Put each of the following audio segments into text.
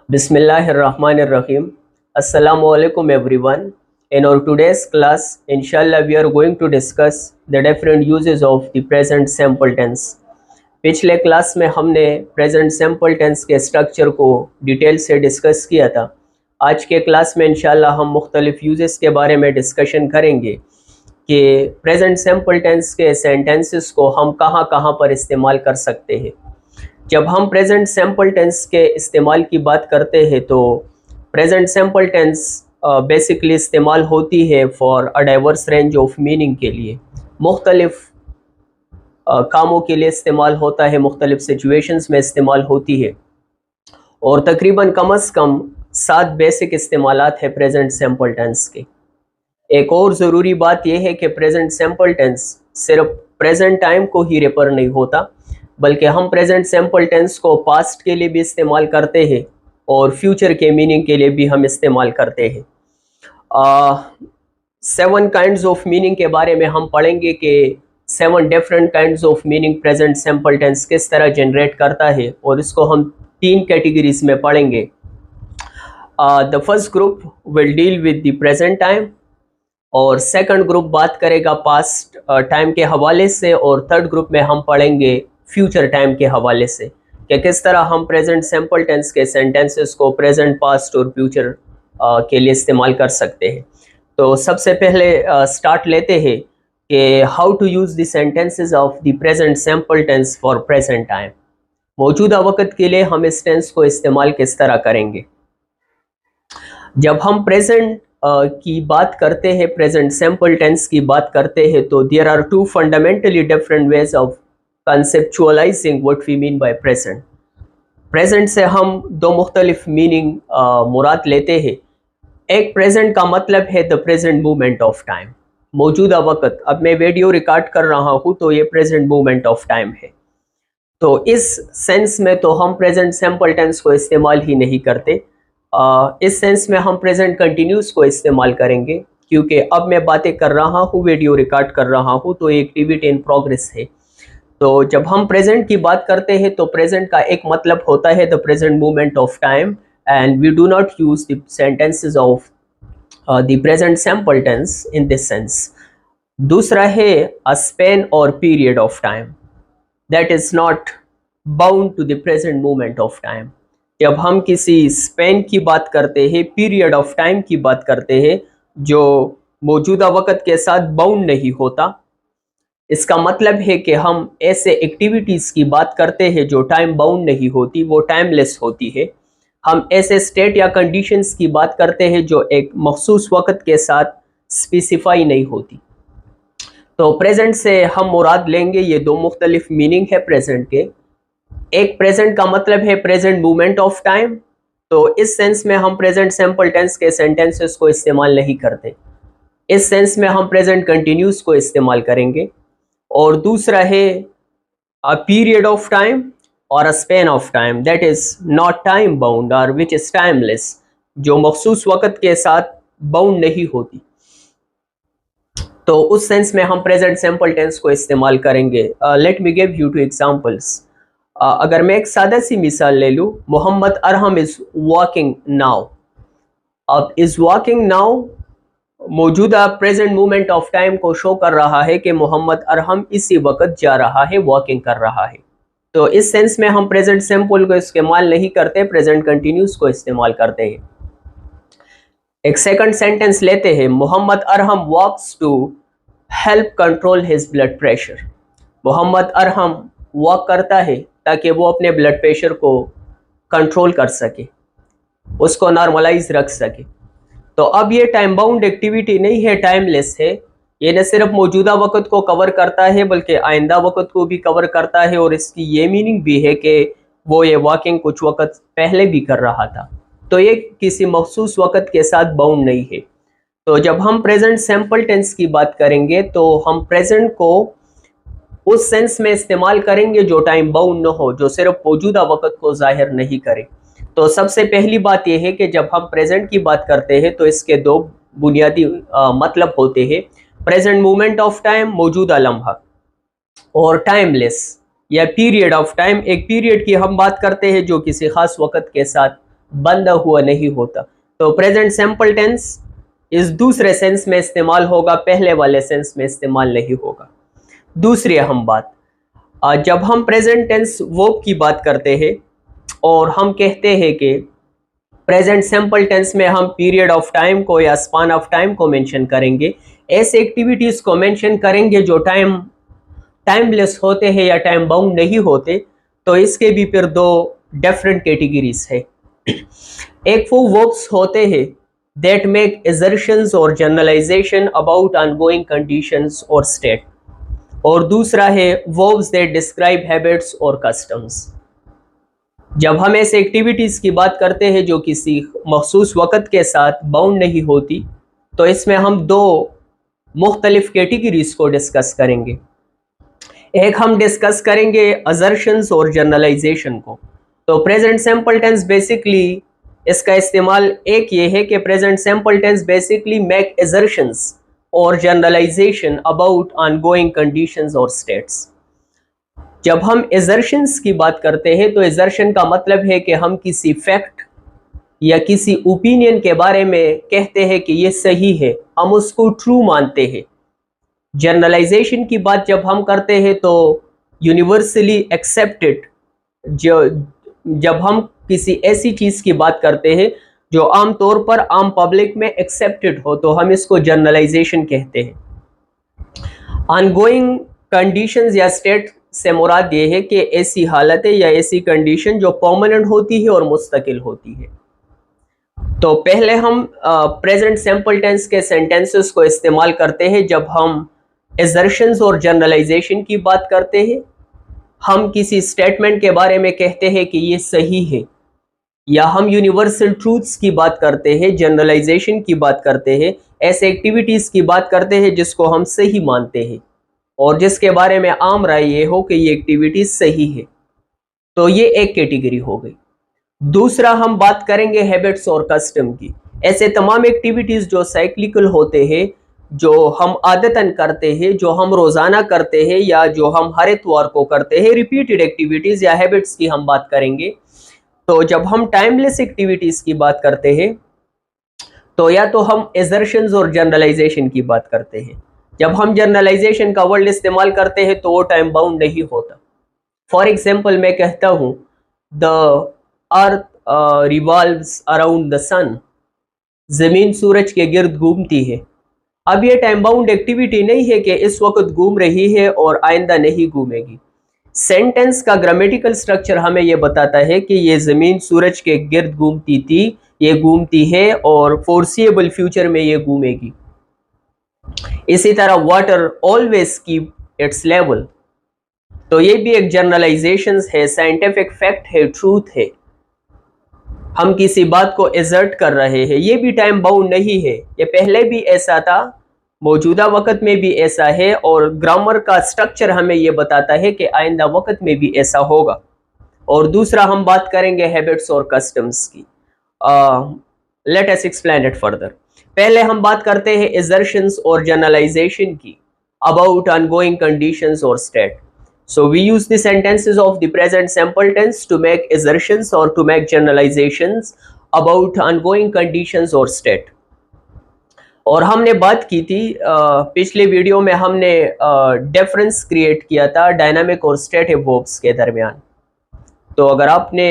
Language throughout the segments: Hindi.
Bismillahirrahmanirrahim. Assalamu alaikum everyone. In our today's class, inshallah, we are going to discuss the different uses of the present simple tense. पिछले क्लास में हमने प्रेजेंट सिंपल टेंस के स्ट्रक्चर को डिटेल से डिस्कस किया था। आज के क्लास में इंशाल्लाह हम मुख्तलिफ यूजेस के बारे में डिस्कशन करेंगे कि प्रेजेंट सिंपल टेंस के सेंटेंसेस को हम कहाँ कहाँ पर इस्तेमाल कर सकते हैं। जब हम प्रेजेंट सिंपल टेंस के इस्तेमाल की बात करते हैं तो प्रेजेंट सिंपल टेंस बेसिकली इस्तेमाल होती है for a diverse range of meaning के लिए, मुख्तलिफ कामों के लिए इस्तेमाल होता है, मुख्तलिफ सिचुएशंस में इस्तेमाल होती है और तकरीबन कम अज़ कम 7 बेसिक इस्तेमालात है प्रेजेंट सिंपल टेंस के। एक और ज़रूरी बात यह है कि प्रेजेंट सिंपल टेंस सिर्फ प्रेजेंट टाइम को ही रेफर नहीं होता, बल्कि हम प्रेजेंट सिंपल टेंस को पास्ट के लिए भी इस्तेमाल करते हैं और फ्यूचर के मीनिंग के लिए भी हम इस्तेमाल करते हैं। 7 काइंड्स ऑफ मीनिंग के बारे में हम पढ़ेंगे कि 7 different kinds of meaning present simple tense किस तरह जनरेट करता है और इसको हम 3 कैटेगरीज में पढ़ेंगे। The first group will deal with the present time और सेकंड ग्रुप बात करेगा पास्ट टाइम के हवाले से और थर्ड ग्रुप में हम पढ़ेंगे फ्यूचर टाइम के हवाले से कि किस तरह हम प्रेजेंट सिंपल टेंस के सेंटेंसेस को प्रेजेंट, पास्ट और फ्यूचर के लिए इस्तेमाल कर सकते हैं। तो सबसे पहले स्टार्ट लेते हैं कि how to use the sentences of the present simple tense for present time. मौजूदा वक्त के लिए हम इस टेंस को इस्तेमाल किस तरह करेंगे। जब हम प्रेजेंट की बात करते हैं, प्रेजेंट सिंपल टेंस की बात करते हैं, तो there are 2 fundamentally different ways of conceptualizing what we mean by present. Present से हम 2 मुख्तलिफ मीनिंग मुराद लेते हैं। एक प्रेजेंट का मतलब है the present movement of time, मौजूदा वक्त। अब मैं वीडियो रिकॉर्ड कर रहा हूँ तो ये प्रेजेंट मूवमेंट ऑफ टाइम है। तो इस सेंस में तो हम प्रेजेंट सिंपल टेंस को इस्तेमाल ही नहीं करते। इस सेंस में हम प्रेजेंट कंटिन्यूस को इस्तेमाल करेंगे, क्योंकि अब मैं बातें कर रहा हूँ, वीडियो रिकॉर्ड कर रहा हूँ, तो एक्टिविटी इन प्रोग्रेस है। तो जब हम प्रेजेंट की बात करते हैं तो प्रेजेंट का एक मतलब होता है the present movement of time and we do not use the sentences of the present simple tense in this sense. दूसरा है a span or period of time that is not bound to the present movement of time. जब हम किसी स्पेन की बात करते हैं, पीरियड ऑफ टाइम की बात करते हैं जो मौजूदा वक्त के साथ बाउंड नहीं होता, इसका मतलब है कि हम ऐसे एक्टिविटीज़ की बात करते हैं जो टाइम बाउंड नहीं होती, वो टाइमलेस होती है। हम ऐसे स्टेट या कंडीशंस की बात करते हैं जो एक मखसूस वक्त के साथ स्पेसिफाई नहीं होती। तो प्रेजेंट से हम मुराद लेंगे, ये 2 मुख्तलिफ मीनिंग है प्रेजेंट के। एक प्रेजेंट का मतलब है प्रेजेंट मूवमेंट ऑफ टाइम, तो इस सेंस में हम प्रेजेंट सिंपल टेंस के सेंटेंसेस को इस्तेमाल नहीं करते। इस सेंस में हम प्रेजेंट कंटिन्यूस को इस्तेमाल करेंगे। और दूसरा है अ पीरियड ऑफ टाइम और a span of time that is not time bound और विच इज टाइमलेस, जो मखसूस वक्त के साथ बाउंड नहीं होती। तो उस सेंस में हम प्रेजेंट सिंपल टेंस को इस्तेमाल करेंगे। Let me give you 2 examples. अगर मैं एक सादा सी मिसाल ले लूँ, Mohammad Arham is walking now. अब इज वॉकिंग नाउ मौजूदा प्रेजेंट मूवमेंट ऑफ टाइम को शो कर रहा है कि मोहम्मद अरहम इसी वक्त जा रहा है, वॉकिंग कर रहा है। तो इस सेंस में हम प्रेजेंट सिंपल को इस्तेमाल नहीं करते, प्रेजेंट कंटिन्यूस को इस्तेमाल करते हैं। एक सेकंड सेंटेंस लेते हैं, Mohammad Arham walks to help control his blood pressure. Mohammad Arham walk करता है ताकि वो अपने ब्लड प्रेशर को कंट्रोल कर सके, उसको नॉर्मलाइज रख सके। तो अब ये टाइम बाउंड एक्टिविटी नहीं है, टाइमलेस है। ये न सिर्फ मौजूदा वक्त को कवर करता है बल्कि आइंदा वक्त को भी कवर करता है और इसकी ये मीनिंग भी है कि वो ये वॉकिंग कुछ वक्त पहले भी कर रहा था। तो ये किसी मखसूस वक्त के साथ बाउंड नहीं है। तो जब हम प्रेजेंट सिंपल टेंस की बात करेंगे तो हम प्रेजेंट को उस सेंस में इस्तेमाल करेंगे जो टाइम बाउंड न हो, जो सिर्फ मौजूदा वक्त को जाहिर नहीं करे। तो सबसे पहली बात यह है कि जब हम प्रेजेंट की बात करते हैं तो इसके 2 बुनियादी मतलब होते हैं। प्रेजेंट मूवमेंट ऑफ टाइम, मौजूदा लम्हा, और टाइमलेस या पीरियड ऑफ टाइम। एक पीरियड की हम बात करते हैं जो किसी खास वक्त के साथ बंधा हुआ नहीं होता। तो प्रेजेंट सिंपल टेंस इस दूसरे सेंस में इस्तेमाल होगा, पहले वाले सेंस में इस्तेमाल नहीं होगा। दूसरी अहम बात, जब हम प्रेजेंट टेंस वर्ब की बात करते हैं और हम कहते हैं कि प्रेजेंट सिंपल टेंस में हम पीरियड ऑफ टाइम को या स्पान ऑफ टाइम को मेंशन करेंगे, ऐसे एक्टिविटीज को मेंशन करेंगे जो टाइमलेस होते हैं या टाइम बाउंड नहीं होते, तो इसके भी फिर दो डिफरेंट कैटेगरीज है। एक वो वर्ब्स होते हैं दैट मेक assertions और जनरलाइजेशन अबाउट ongoing कंडीशंस और स्टेट, और दूसरा है वर्ब्स दैट डिस्क्राइब हैबिट्स और कस्टम्स। जब हम ऐसे एक्टिविटीज की बात करते हैं जो किसी मखसूस वक़्त के साथ बाउंड नहीं होती, तो इसमें हम दो मुख्तलिफ कैटेगरीज को डिस्कस करेंगे। एक हम डिस्कस करेंगे असर्शंस और जनरलाइजेशन को। तो प्रेजेंट सिंपल टेंस बेसिकली इसका इस्तेमाल एक ये है कि present simple tense basically make assertions और जनरलाइजेशन अबाउट ऑनगोइंग कंडीशंस और स्टेट्स। जब हम assertions की बात करते हैं तो assertion का मतलब है कि हम किसी फैक्ट या किसी ओपिनियन के बारे में कहते हैं कि ये सही है, हम उसको ट्रू मानते हैं। जनरलाइजेशन की बात जब हम करते हैं तो यूनिवर्सली एक्सेप्टेड, जब हम किसी ऐसी चीज़ की बात करते हैं जो आम तौर पर आम पब्लिक में एक्सेप्टेड हो, तो हम इसको जनरलाइजेशन कहते हैं। ऑनगोइंग कंडीशंस या स्टेट से मुराद ये है कि ऐसी हालतें या ऐसी कंडीशन जो परमानेंट होती है और मुस्तकिल होती है। तो पहले हम प्रेजेंट सिंपल टेंस के सेंटेंसेस को इस्तेमाल करते हैं जब हम assertions और जनरलाइजेशन की बात करते हैं। हम किसी स्टेटमेंट के बारे में कहते हैं कि ये सही है, या हम यूनिवर्सल ट्रूथ्स की बात करते हैं, जनरलाइजेशन की बात करते हैं, ऐसे एक्टिविटीज़ की बात करते हैं जिसको हम सही मानते हैं और जिसके बारे में आम राय ये हो कि ये एक्टिविटी सही है। तो ये एक कैटेगरी हो गई। दूसरा हम बात करेंगे हैबिट्स और कस्टम की। ऐसे तमाम एक्टिविटीज़ जो साइक्लिकल होते हैं, जो हम आदतन करते हैं, जो हम रोज़ाना करते हैं या जो हम हर इतवार को करते हैं, रिपीटेड एक्टिविटीज़ या हैबिट्स की हम बात करेंगे। तो जब हम टाइमलेस एक्टिविटीज़ की बात करते हैं तो या तो हम assertions और जनरलाइजेशन की बात करते हैं। जब हम जनरलाइजेशन का वर्ड इस्तेमाल करते हैं तो वो टाइम बाउंड नहीं होता। फॉर एग्जाम्पल मैं कहता हूँ the earth revolves around the sun, ज़मीन सूरज के गिर्द घूमती है। अब ये टाइम बाउंड एक्टिविटी नहीं है कि इस वक्त घूम रही है और आइंदा नहीं घूमेगी। सेंटेंस का ग्रामेटिकल स्ट्रक्चर हमें ये बताता है कि ये ज़मीन सूरज के गिर्द घूमती थी, ये घूमती है और फोर्सिएबल फ्यूचर में ये घूमेगी। इसी तरह water always keep its level, तो ये भी एक जनरलाइजेशन है, साइंटिफिक फैक्ट है, ट्रूथ है। हम किसी बात को एजर्ट कर रहे हैं, ये भी टाइम बाउंड नहीं है। ये पहले भी ऐसा था, मौजूदा वक्त में भी ऐसा है, और ग्रामर का स्ट्रक्चर हमें ये बताता है कि आइंदा वक्त में भी ऐसा होगा। और दूसरा हम बात करेंगे हैबिट्स और कस्टम्स की। Let us explain it further. पहले हम बात करते हैं assertions और जनरलाइजेशन की अबाउट ongoing conditions और state. So we use the sentences of the present simple tense to make assertions or to make generalizations about ongoing conditions or state. और हमने बात की थी पिछले वीडियो में, हमने डिफरेंस क्रिएट किया था डायनामिक और स्टेटिव वर्ब्स के दरमियान। तो अगर आपने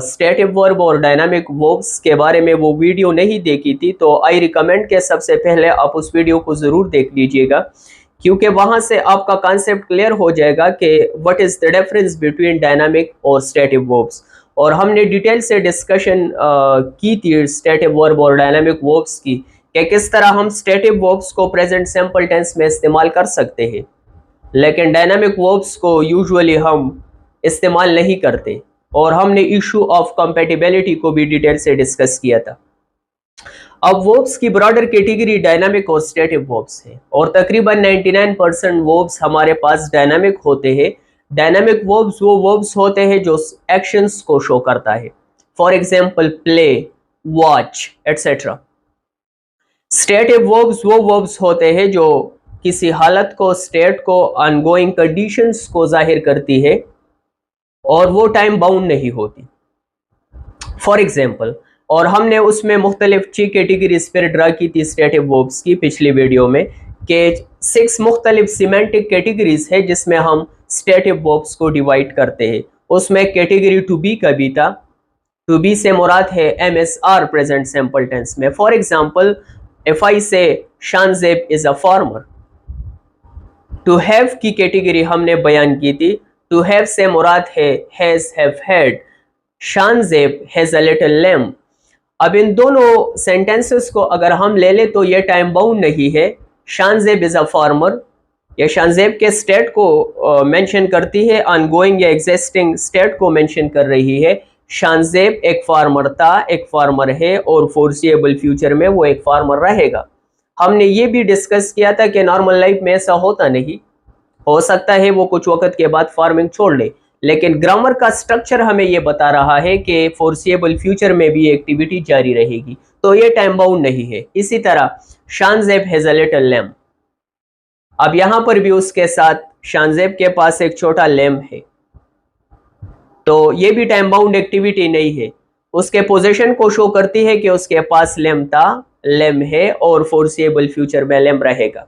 स्टेटिव वर्ब और डायनामिक वर्ब्स के बारे में वो वीडियो नहीं देखी थी तो आई रिकमेंड के सबसे पहले आप उस वीडियो को ज़रूर देख लीजिएगा, क्योंकि वहाँ से आपका कॉन्सेप्ट क्लियर हो जाएगा कि what is the difference between dynamic और स्टेटिव वर्ब्स। और हमने डिटेल से डिस्कशन की थी स्टेटिव वर्ब और डायनामिक वर्ब्स की, कि किस तरह हम स्टेटिव वर्ब्स को प्रेजेंट सिंपल टेंस में इस्तेमाल कर सकते हैं, लेकिन डायनामिक वर्ब्स को यूजुअली हम इस्तेमाल नहीं करते। और हमने इशू ऑफ कंपैटिबिलिटी को भी डिटेल से डिस्कस किया था। अब वर्ब्स की ब्रॉडर कैटेगरी डायनामिक और स्टेटिव वर्ब्स है, और तकरीबन 99% वर्ब्स हमारे पास डायनामिक होते हैं। डायनामिक वर्ब्स वो वर्ब्स होते हैं जो एक्शंस को शो करता है, for example play, watch etcetera. Stative verbs वो वर्ब्स होते हैं जो किसी हालत को, स्टेट को, ऑनगोइंग कंडीशंस को जाहिर करती है और वो टाइम बाउंड नहीं होती। फॉर एग्जाम्पल, और हमने उसमें मुख्तलिफ 6 कैटेगरीज पर ड्रा की थी स्टेटिव वर्ब्स की पिछली वीडियो में, कि 6 मुख्तलिफ सिमेंटिक कैटेगरीज है जिसमें हम स्टेटिव वर्ब्स को डिवाइड करते हैं। उसमें कैटेगरी टू बी का भी था। टू बी से मुराद है MSR प्रेजेंट सिंपल टेंस में। For example, if I say Shanzeb is a farmer. To have की कैटेगरी हमने बयान की थी। टू हैव से मुराद है has, have, had. Shanzeb has a little lamb. अब इन दोनों सेंटेंसेस को अगर हम ले ले तो ये टाइम बाउंड नहीं है। शानजेब इज अ फार्मर, ये शानजेब के स्टेट को मेंशन करती है, ऑनगोइंग या एग्जिस्टिंग स्टेट को मेंशन कर रही है। शानजेब एक फार्मर था, एक फार्मर है और फोर्सिएबल फ्यूचर में वो एक फार्मर रहेगा। हमने ये भी डिस्कस किया था कि नॉर्मल लाइफ में ऐसा होता नहीं, हो सकता है वो कुछ वक्त के बाद फार्मिंग छोड़ ले, लेकिन ग्रामर का स्ट्रक्चर हमें ये बता रहा है कि फोर्सिएबल फ्यूचर में भी एक्टिविटी जारी रहेगी, तो ये टाइम बाउंड नहीं है। इसी तरह शानजेब हैज अ लिटिल लैम्ब। अब यहां पर भी उसके साथ शानजेब के पास एक छोटा लैम्ब है, तो ये भी टाइम बाउंड एक्टिविटी नहीं है। उसके पोजीशन को शो करती है कि उसके पास लैम्ब था, लैम्ब है और फोर्सिएबल फ्यूचर में लैम्ब रहेगा।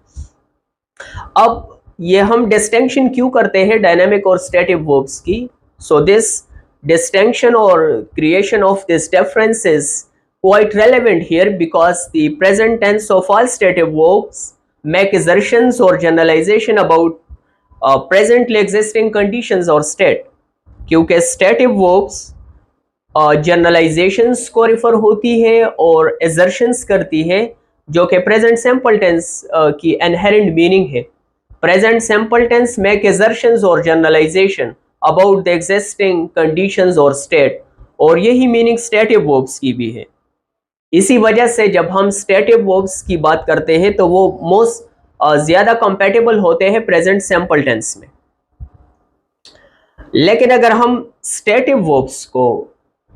अब ये हम डिस्टिंक्शन क्यों करते हैं डायनामिक और स्टैटिक वर्ब्स की? So this distinction or creation of this difference is quite relevant here because the present tense of all stative verbs make assertions or generalization about presently existing conditions or state, क्योंकि stative verbs जनरलाइजेशंस को रिफर होती है और assertions करती है जो कि present simple tense की inherent meaning है। Present simple tense make assertions or generalization about the existing conditions or state, और यही मीनिंग स्टैटिव वर्ब्स की भी है। इसी वजह से जब हम स्टैटिव वर्ब्स की बात करते हैं तो वो मोस्ट ज्यादा कंपैटिबल होते हैं प्रेजेंट सिंपल टेंस में। लेकिन अगर हम स्टैटिव वर्ब्स को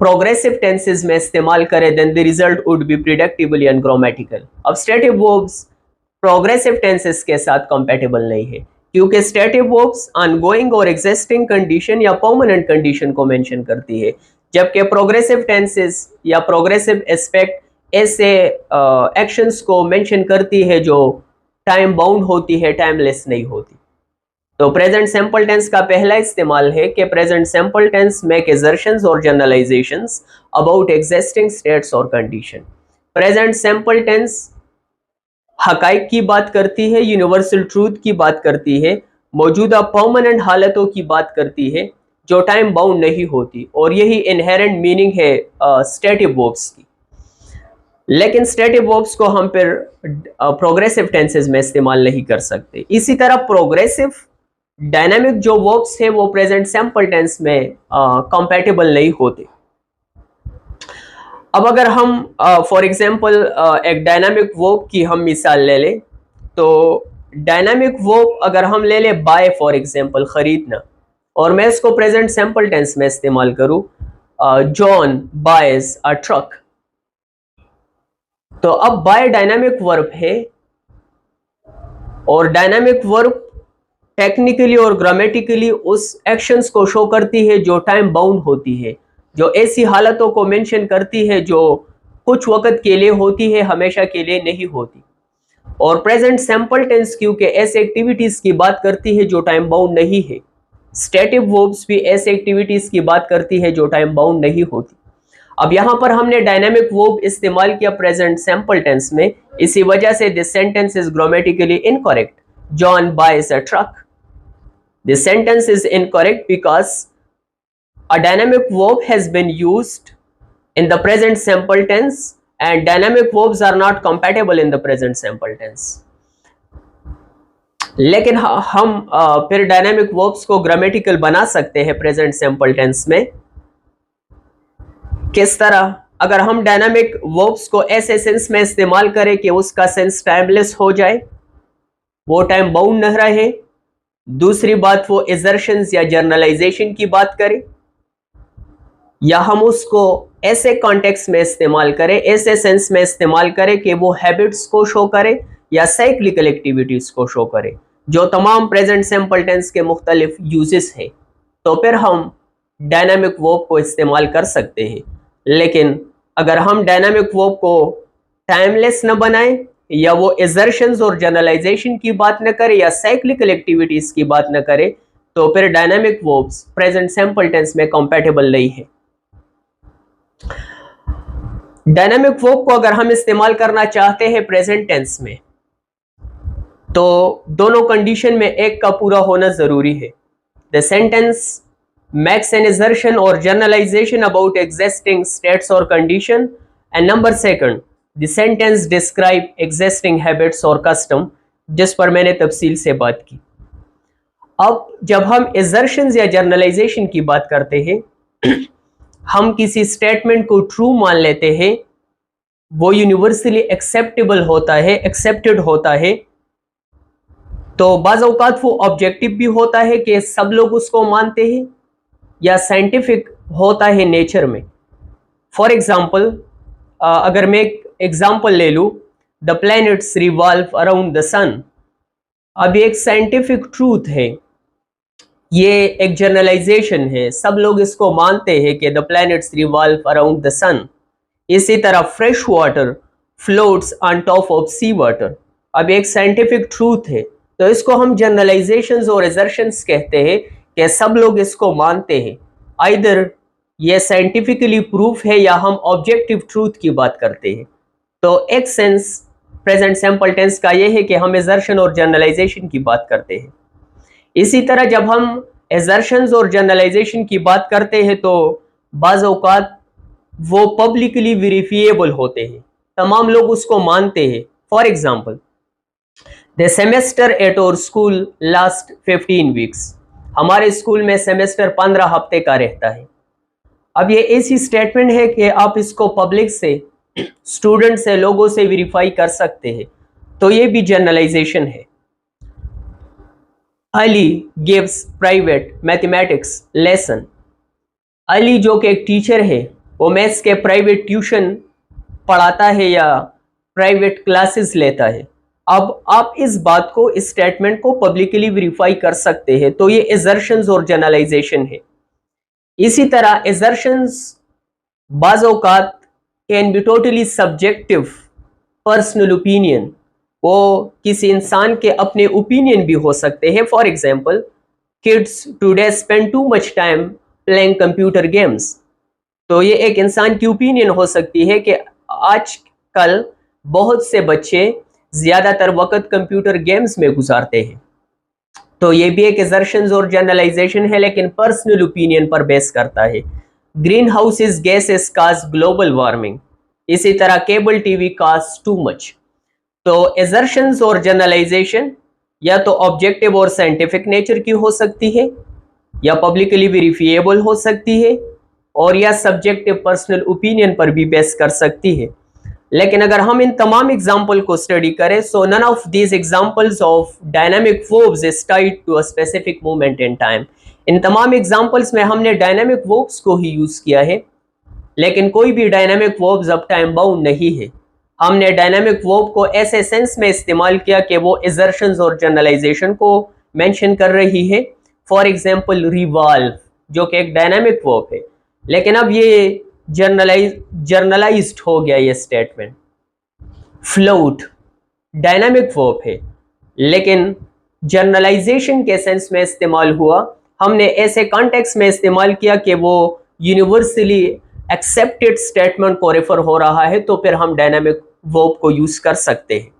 प्रोग्रेसिव टेंसेस में इस्तेमाल करें then the result would be predictable and grammatical. अब स्टैटिव वर्ब्स प्रोग्रेसिव टेंसेस के साथ कंपैटिबल नहीं है, क्योंकि स्टैटिव वर्ब्स ऑनगोइंग और एग्जिस्टिंग कंडीशन या परमानेंट कंडीशन को मेंशन करती है, जबकि प्रोग्रेसिव टेंसेस या प्रोग्रेसिव एस्पेक्ट ऐसे एक्शंस को मेंशन करती है जो टाइम बाउंड होती है, टाइमलेस नहीं होती। तो प्रेजेंट सिंपल टेंस का पहला इस्तेमाल है कि present simple tens make assertions और जनरलाइजेशंस अबाउट एग्जिस्टिंग स्टेट्स और कंडीशन। प्रेजेंट सिंपल टेंस हकाइक की बात करती है, यूनिवर्सल ट्रूथ की बात करती है, मौजूदा परमानेंट हालतों की बात करती है जो टाइम बाउंड नहीं होती, और यही इनहेरेंट मीनिंग है स्टैटिव वर्ब्स की। लेकिन स्टैटिव वर्ब्स को हम फिर प्रोग्रेसिव टेंसेस में इस्तेमाल नहीं कर सकते। इसी तरह प्रोग्रेसिव डायनामिक जो वर्ब्स हैं वो प्रेजेंट सिंपल टेंस में कंपैटिबल नहीं होते। अब अगर हम फॉर एग्जांपल एक डायनामिक वर्ब की हम मिसाल ले लें, तो डायनामिक वर्ब अगर हम ले लें बाय फॉर एग्जांपल खरीदना, और मैं इसको प्रेजेंट सिंपल टेंस में इस्तेमाल करूं, जॉन बायज अ ट्रक, तो अब बाय डायनामिक वर्ब है और डायनामिक वर्ब टेक्निकली और ग्रामेटिकली उस एक्शंस को शो करती है जो टाइम बाउंड होती है, जो ऐसी हालतों को मेंशन करती है जो कुछ वक्त के लिए होती है, हमेशा के लिए नहीं होती। और प्रेजेंट सिंपल टेंस क्योंकि ऐसे एक्टिविटीज की बात करती है जो टाइम बाउंड नहीं है। स्टैटिव वर्ब्स भी ऐसे एक्टिविटीज की बात करती है जो टाइम बाउंड नहीं होती। अब यहां पर हमने डायनामिक वर्ब इस्तेमाल किया प्रेजेंट सिंपल टेंस में, इसी वजह से this sentence is grammatically incorrect. John boys a truck, this sentence is incorrect because a dynamic verb has been used in the present simple tense and dynamic verbs are not compatible in the present simple tense. लेकिन हम फिर डायनामिक वर्ब्स को ग्रामेटिकल बना सकते हैं प्रेजेंट सिंपल टेंस में। किस तरह? अगर हम डायनामिक वर्ब्स को ऐसे सेंस में इस्तेमाल करें कि उसका सेंस टाइमलेस हो जाए, वो टाइम बाउंड न रहे। दूसरी बात, वो असर्शंस या जर्नलाइजेशन की बात करें, या हम उसको ऐसे कॉन्टेक्स्ट में इस्तेमाल करें, ऐसे सेंस में इस्तेमाल करें कि वो हैबिट्स को शो करे या साइक्लिकल एक्टिविटीज को शो करे, जो तमाम प्रेजेंट सिंपल टेंस के मुख्तलिफ यूजेस हैं, तो फिर हम डायनामिक वर्ब को इस्तेमाल कर सकते हैं। लेकिन अगर हम डायनामिक वर्ब को टाइमलेस न बनाएं या वो एजर्शंस और जनरलाइजेशन की बात न करे या साइक्लिकल एक्टिविटीज की बात न करे तो फिर dynamic verbs present simple tense में कंपैटिबल नहीं है। डायनामिक वर्ब को अगर हम इस्तेमाल करना चाहते हैं प्रेजेंट टेंस में तो दोनों कंडीशन में एक का पूरा होना जरूरी है। The sentence makes an assertion or generalization about existing states or condition, and number second, the sentence describe existing habits or custom, जिस पर मैंने तफसील से बात की। अब जब हम assertions या generalization की बात करते हैं हम किसी स्टेटमेंट को ट्रू मान लेते हैं, वो यूनिवर्सली एक्सेप्टेबल होता है, एक्सेप्टेड होता है, तो बाज़ औक़ात वो ऑब्जेक्टिव भी होता है कि सब लोग उसको मानते हैं या साइंटिफिक होता है नेचर में। फॉर एग्जाम्पल अगर मैं एक एग्जाम्पल ले लूँ, the planets revolve around the sun, अब ये एक साइंटिफिक ट्रूथ है, ये एक जनरलाइजेशन है, सब लोग इसको मानते हैं कि the planets revolve around the sun. इसी तरह fresh water floats on top of sea water, अब एक साइंटिफिक ट्रूथ है, तो इसको हम जनरलाइजेशंस और असर्शंस कहते हैं कि सब लोग इसको मानते हैं। आइदर ये साइंटिफिकली प्रूफ है या हम ऑब्जेक्टिव ट्रूथ की बात करते हैं। तो एक सेंस प्रेजेंट सिंपल टेंस का ये है कि हम असर्शन और जनरलाइजेशन की बात करते हैं। इसी तरह जब हम असर्शंस और जनरलाइजेशन की बात करते हैं तो बाज़ औक़ात वो पब्लिकली वेरिफिएबल होते हैं, तमाम लोग उसको मानते हैं। For example, the semester at our school last 15 weeks, हमारे स्कूल में सेमेस्टर 15 हफ्ते का रहता है। अब ये ऐसी स्टेटमेंट है कि आप इसको पब्लिक से, स्टूडेंट से, लोगों से वेरीफाई कर सकते हैं, तो ये भी जनरलाइजेशन है। Ali gives private mathematics lesson, Ali जो कि एक टीचर है वो मैथ्स के प्राइवेट ट्यूशन पढ़ाता है या प्राइवेट क्लासेस लेता है। अब आप इस बात को, इस स्टेटमेंट को पब्लिकली वेरीफाई कर सकते हैं, तो ये असर्शंस और जनरलाइजेशन है। इसी तरह असर्शंस बाज़ औक़ात can be totally subjective personal opinion, वो किसी इंसान के अपने ओपिनियन भी हो सकते हैं। For example, kids today spend too much time playing computer games, तो ये एक इंसान की ओपिनियन हो सकती है कि आजकल बहुत से बच्चे ज़्यादातर वक्त कंप्यूटर गेम्स में गुजारते हैं, तो ये भी एक असर्शंस और जनरलाइजेशन है, लेकिन पर्सनल ओपिनियन पर बेस करता है। ग्रीन हाउसेस गैसेस काज ग्लोबल वार्मिंग, इसी तरह केबल टीवी काज टू मच। तो असर्शंस और जनरलाइजेशन या तो ऑब्जेक्टिव और साइंटिफिक नेचर की हो सकती है, या पब्लिकली वेरीफिएबल हो सकती है, और या सब्जेक्टिव पर्सनल ओपिनियन पर भी बेस कर सकती है। लेकिन अगर हम इन तमाम एग्जाम्पल को स्टडी करें, so none of these examples of dynamic verbs is tied to a specific moment in time. इन तमाम एग्जाम्पल्स में हमने डायनामिक वर्ब्स को ही यूज किया है, लेकिन कोई भी डायनामिक वर्ब्स अब टाइम बाउंड नहीं है। हमने डायनामिक वर्ब को ऐसे सेंस में इस्तेमाल किया कि वो असर्शंस और जनरलाइजेशन को मेंशन कर रही है। फॉर एग्जाम्पल, रिवॉल्व जो कि एक डायनामिक वर्ब है, लेकिन अब ये जर्नलाइज्ड हो गया ये स्टेटमेंट। फ्लोट डायनामिक वर्ब है, लेकिन जर्नलाइजेशन के सेंस में इस्तेमाल हुआ। हमने ऐसे कॉन्टेक्स्ट में इस्तेमाल किया कि वो यूनिवर्सली एक्सेप्टेड स्टेटमेंट को रेफर हो रहा है, तो फिर हम डायनामिक वर्ब को यूज कर सकते हैं।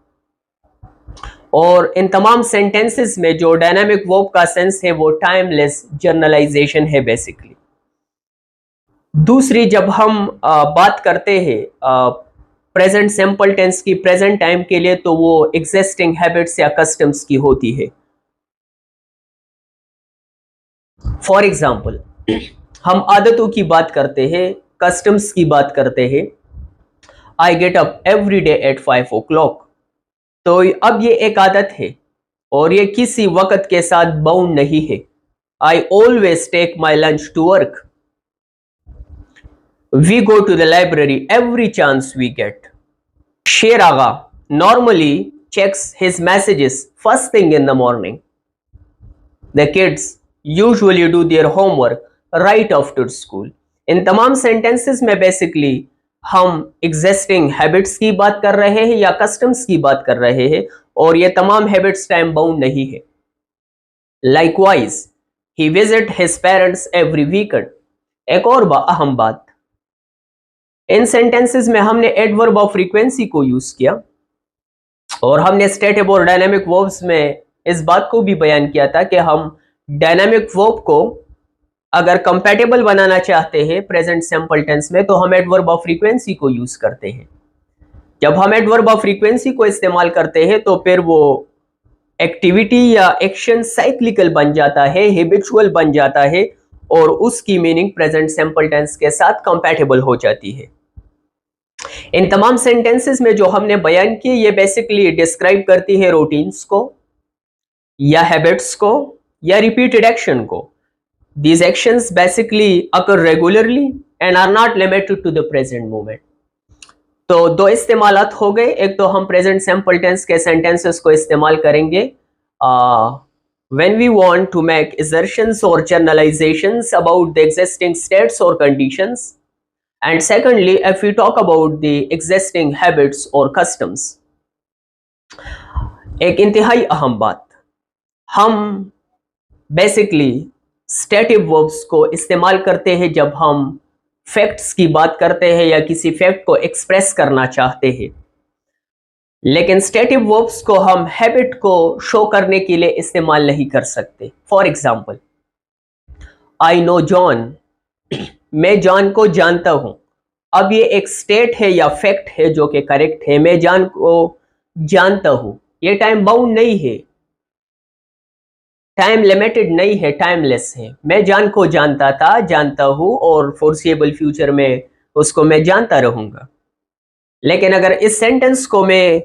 और इन तमाम सेंटेंसेस में जो डायनामिक वर्ब का सेंस है वो टाइमलेस जर्नलाइजेशन है बेसिकली। दूसरी, जब हम बात करते हैं प्रेजेंट सिंपल टेंस की प्रेजेंट टाइम के लिए, तो वो एग्जिस्टिंग हैबिट्स या कस्टम्स की होती है। फॉर एग्जाम्पल, हम आदतों की बात करते हैं, कस्टम्स की बात करते हैं। I get up every day at 5 o'clock, तो अब ये एक आदत है और ये किसी वक्त के साथ बाउंड नहीं है। I always take my lunch to work, we go to the library every chance we get. शेर आगा normally checks his messages first thing in the morning. The kids usually do their homework right after school. इन तमाम सेंटेंसेस में बेसिकली हम एग्जिस्टिंग हैबिट्स की बात कर रहे हैं या कस्टम्स की बात कर रहे हैं, और ये तमाम हैबिट्स टाइम बाउंड नहीं है। Likewise he visit his parents every weekend. एक और अहम बात, इन सेंटेंसेस में हमने एडवर्ब ऑफ फ्रीक्वेंसी को यूज किया, और हमने स्टेटिव और डायनामिक वर्ब्स में इस बात को भी बयान किया था कि हम डायनामिक वर्ब को अगर कंपैटिबल बनाना चाहते हैं प्रेजेंट सिंपल टेंस में, तो हम एडवर्ब ऑफ फ्रीक्वेंसी को यूज करते हैं। जब हम एडवर्ब ऑफ फ्रीक्वेंसी को इस्तेमाल करते हैं तो फिर वो एक्टिविटी या एक्शन साइक्लिकल बन जाता है, हैबिचुअल बन जाता है, और उसकी मीनिंग प्रेजेंट सिंपल टेंस के साथ कंपैटिबल हो जाती है। इन तमाम सेंटेंसेस में जो हमने बयान किए ये बेसिकली डिस्क्राइब करती है रूटीन्स को या हैबिट्स को या रिपीटेड एक्शन को। These actions basically occur regularly and are not limited to the present moment. तो दो इस्तेमालात हो गए, एक तो हम प्रेजेंट सिंपल टेंस के सेंटेंसेस को इस्तेमाल करेंगे when we want to make assertions or generalizations about the existing states or conditions, and secondly if we talk about the existing habits or customs. एक इंतहाई अहम बात, हम बेसिकली स्टेटिव वर्ब्स को इस्तेमाल करते हैं जब हम फैक्ट्स की बात करते हैं या किसी फैक्ट को एक्सप्रेस करना चाहते हैं, लेकिन स्टेटिव वर्ब्स को हम हैबिट को शो करने के लिए इस्तेमाल नहीं कर सकते। For example, I know John, मैं जॉन को जानता हूं। अब ये एक स्टेट है या फैक्ट है जो कि करेक्ट है, मैं जॉन को जानता हूं, ये टाइम बाउंड नहीं है, टाइम लिमिटेड नहीं है, टाइमलेस है। मैं जॉन को जानता था, जानता हूं, और फोर्सिएबल फ्यूचर में उसको मैं जानता रहूंगा। लेकिन अगर इस सेंटेंस को मैं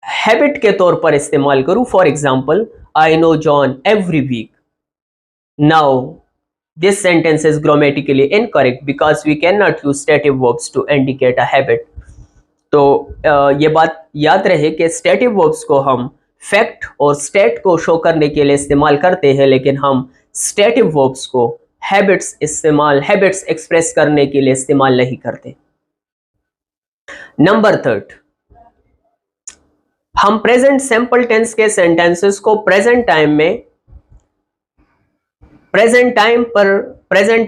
हैबिट के तौर पर इस्तेमाल करूं, for example, I know John every week, now this sentence is grammatically incorrect because we can not use stative verbs to indicate a habit. तो ये बात याद रहे कि स्टेटिव वर्ब्स को हम फैक्ट और स्टेट को शो करने के लिए इस्तेमाल करते हैं, लेकिन हम स्टेटिव वर्ब्स को हैबिट्स एक्सप्रेस करने के लिए इस्तेमाल नहीं करते। नंबर 3, हम प्रेजेंट सिंपल टेंस के सेंटेंसेस को प्रेजेंट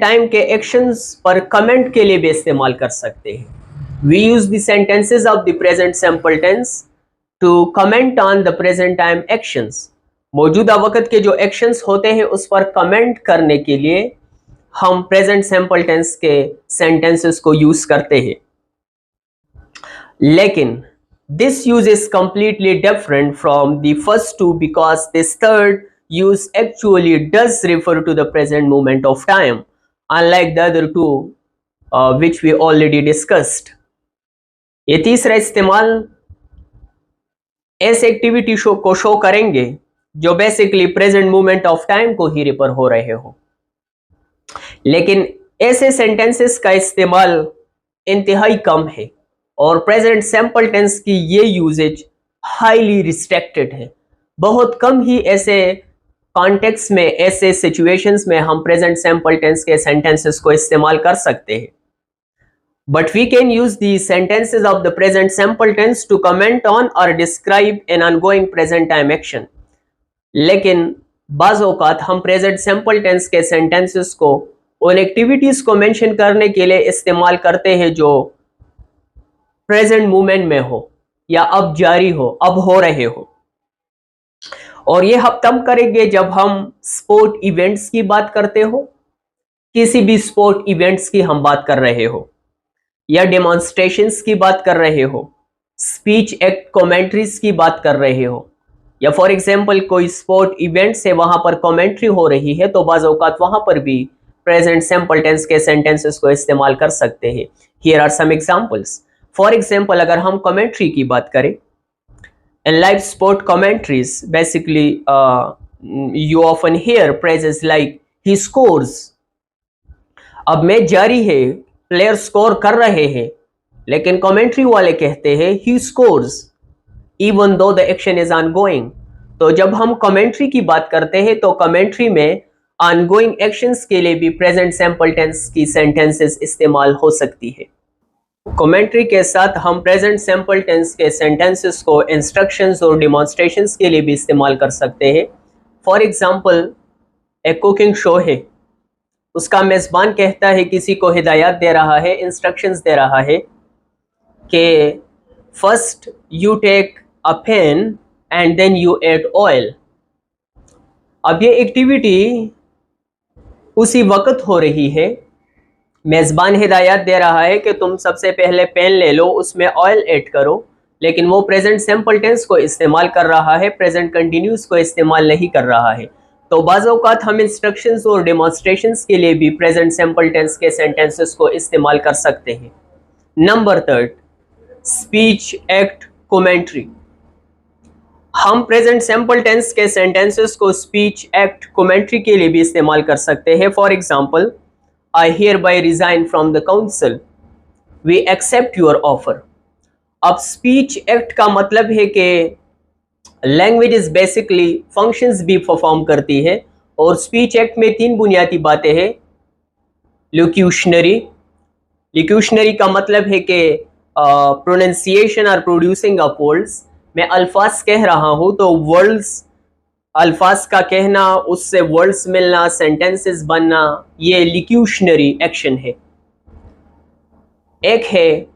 टाइम के एक्शंस पर कमेंट के लिए भी इस्तेमाल कर सकते हैं। We use the sentences of the present simple tense to comment on the present time actions. मौजूदा वक्त के जो एक्शंस होते हैं उस पर कमेंट करने के लिए हम प्रेजेंट सिंपल टेंस के सेंटेंसेस को यूज करते हैं, लेकिन this use is completely different from the first two because this third use actually does refer to the present moment of time, unlike the other two which we already discussed. ये तीसरा इस्तेमाल ऐसे एक्टिविटी को शो करेंगे जो basically present moment of time को ही रेफर हो रहे हो, लेकिन ऐसे सेंटेंसेस का इस्तेमाल इंतहाई कम है और प्रेजेंट सिंपल टेंस की ये यूजेज हाईली रिस्ट्रिक्टेड है। बहुत कम ही ऐसे कॉन्टेक्स्ट में, ऐसे सिचुएशंस में हम प्रेजेंट सिंपल टेंस के सेंटेंसेस को इस्तेमाल कर सकते हैं, but we can use the sentences of the present simple tense to comment on और describe an ongoing present time action. लेकिन बाज़ औक़ात हम प्रेजेंट सिंपल टेंस के सेंटेंसेस को उन एक्टिविटीज को मेंशन करने के लिए इस्तेमाल करते हैं जो प्रेजेंट मोमेंट में हो या अब जारी हो, अब हो रहे हो। और ये हम तब करेंगे जब हम स्पोर्ट इवेंट्स की बात करते हो, किसी भी स्पोर्ट इवेंट्स की हम बात कर रहे हो, या डेमोन्स्ट्रेशंस की बात कर रहे हो, स्पीच एक्ट कमेंट्रीज की बात कर रहे हो, या फॉर एग्जांपल कोई स्पोर्ट इवेंट से वहां पर कमेंट्री हो रही है तो बाज़ औक़ात वहां पर भी प्रेजेंट सिंपल टेंस के सेंटेंसेस को इस्तेमाल कर सकते हैं। Here are some examples. For example, अगर हम कमेंट्री की बात करें, in live sport commentaries basically you often hear phrases like he scores। अब मैच जारी है, प्लेयर स्कोर कर रहे हैं, लेकिन कमेंट्री वाले कहते हैं he scores even though the action is ongoing। तो जब हम कमेंट्री की बात करते हैं तो कमेंट्री में ऑनगोइंग एक्शंस के लिए भी प्रेजेंट सिंपल टेंस की सेंटेंसेस इस्तेमाल हो सकती है। कमेंट्री के साथ हम प्रेजेंट सिंपल टेंस के सेंटेंसेस को इंस्ट्रक्शंस और डिमॉन्स्ट्रेशंस के लिए भी इस्तेमाल कर सकते हैं। फॉर एग्जांपल, एक कुकिंग शो है, उसका मेज़बान कहता है, किसी को हिदायत दे रहा है, इंस्ट्रक्शंस दे रहा है कि first you take a pan and then you add oil. अब ये एक्टिविटी उसी वक्त हो रही है, मेज़बान हिदायत दे रहा है कि तुम सबसे पहले पैन ले लो, उसमें ऑयल ऐड करो, लेकिन वो प्रेजेंट सिंपल टेंस को इस्तेमाल कर रहा है, प्रेजेंट कंटिन्यूस को इस्तेमाल नहीं कर रहा है। तो बाज़ औक़ात हम इंस्ट्रक्शंस और डेमोन्स्ट्रेशंस के लिए भी प्रेजेंट सिंपल टेंस के सेंटेंसेस को इस्तेमाल कर सकते हैं। Number 3, speech act commentary. हम प्रेजेंट सिंपल टेंस के सेंटेंसेस को स्पीच एक्ट कमेंट्री के लिए भी इस्तेमाल कर सकते हैं। For example, I hereby resign from the council. We accept your offer. अब स्पीच एक्ट का मतलब है कि लैंग्वेज इज बेसिकली फंक्शंस भी परफॉर्म करती है, और स्पीच एक्ट में 3 बुनियादी बातें हैं। लिक्यूशनरी का मतलब है कि प्रोनाउंसिएशन और प्रोड्यूसिंग ऑफ वर्ड्स। मैं अल्फाज कह रहा हूँ तो वर्ड्स, अल्फाज का कहना, उससे वर्ड्स मिलना, सेंटेंसेस बनना, ये लिक्यूशनरी एक्शन है। एक है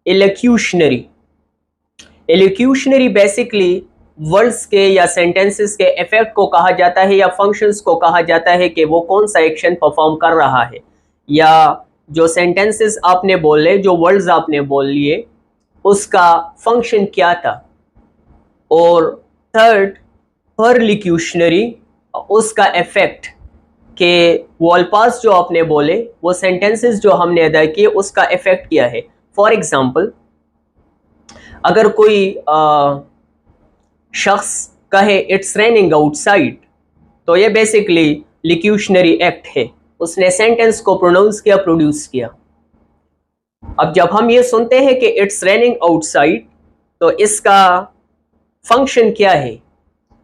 इलेक्यूशनरी। इलेक्यूशनरी बेसिकली वर्ड्स के या सेंटेंसेस के इफेक्ट को कहा जाता है, या फंक्शंस को कहा जाता है कि वो कौन सा एक्शन परफॉर्म कर रहा है, या जो सेंटेंसेस आपने बोले, जो वर्ड्स आपने बोल लिए, उसका फंक्शन क्या था। और थर्ड, परलिक्यूशनरी, उसका इफेक्ट के वो अल्फाज जो आपने बोले, वो सेंटेंसेस जो हमने अदा किए, उसका इफेक्ट क्या है। फॉर एग्जांपल, अगर कोई शख्स कहे इट्स रेनिंग आउटसाइड, तो ये बेसिकली लिक्यूशनरी एक्ट है, उसने सेंटेंस को प्रोनाउंस किया, प्रोड्यूस किया। अब जब हम ये सुनते हैं कि इट्स रेनिंग आउटसाइड, तो इसका फंक्शन क्या है।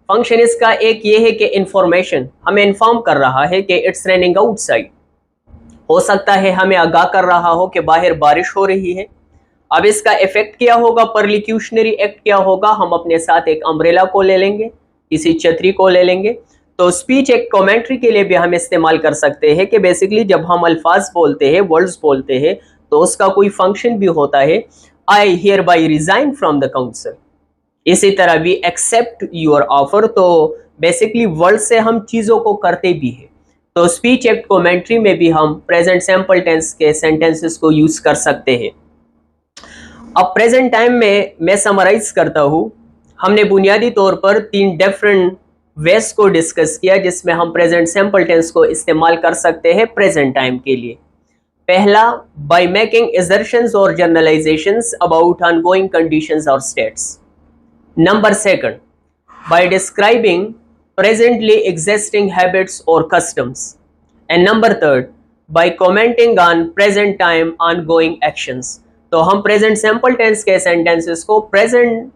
फंक्शन इसका एक ये है कि इंफॉर्मेशन हमें इन्फॉर्म कर रहा है कि इट्स रेनिंग आउटसाइड। हो सकता है हमें आगाह कर रहा हो कि बाहर बारिश हो रही है। अब इसका इफेक्ट क्या होगा, परलिक्यूशनरी एक्ट क्या होगा, हम अपने साथ एक अम्ब्रेला को ले लेंगे, किसी छतरी को ले लेंगे। तो स्पीच एक्ट कमेंट्री के लिए भी हम इस्तेमाल कर सकते हैं कि बेसिकली जब हम अल्फाज बोलते हैं, वर्ड्स बोलते हैं, तो उसका कोई फंक्शन भी होता है। I hear by resign from the council. इसी तरह वी एक्सेप्ट योर ऑफर, तो बेसिकली वर्ड से हम चीज़ों को करते भी हैं। तो स्पीच एक्ट कमेंट्री में भी हम प्रेजेंट सिंपल टेंस के सेंटेंसेस को यूज़ कर सकते हैं। अब प्रेजेंट टाइम में मैं समराइज करता हूँ। हमने बुनियादी तौर पर 3 डिफरेंट वेज को डिस्कस किया जिसमें हम प्रेजेंट सिंपल टेंस को इस्तेमाल कर सकते हैं प्रेजेंट टाइम के लिए। पहला, बाय मेकिंग असर्शंस और जनरलाइजेशंस अबाउट ऑनगोइंग कंडीशंस और states. Number 2, by describing presently existing habits or customs. And number 3, by commenting on present time ongoing actions. तो हम present simple tense के sentences को present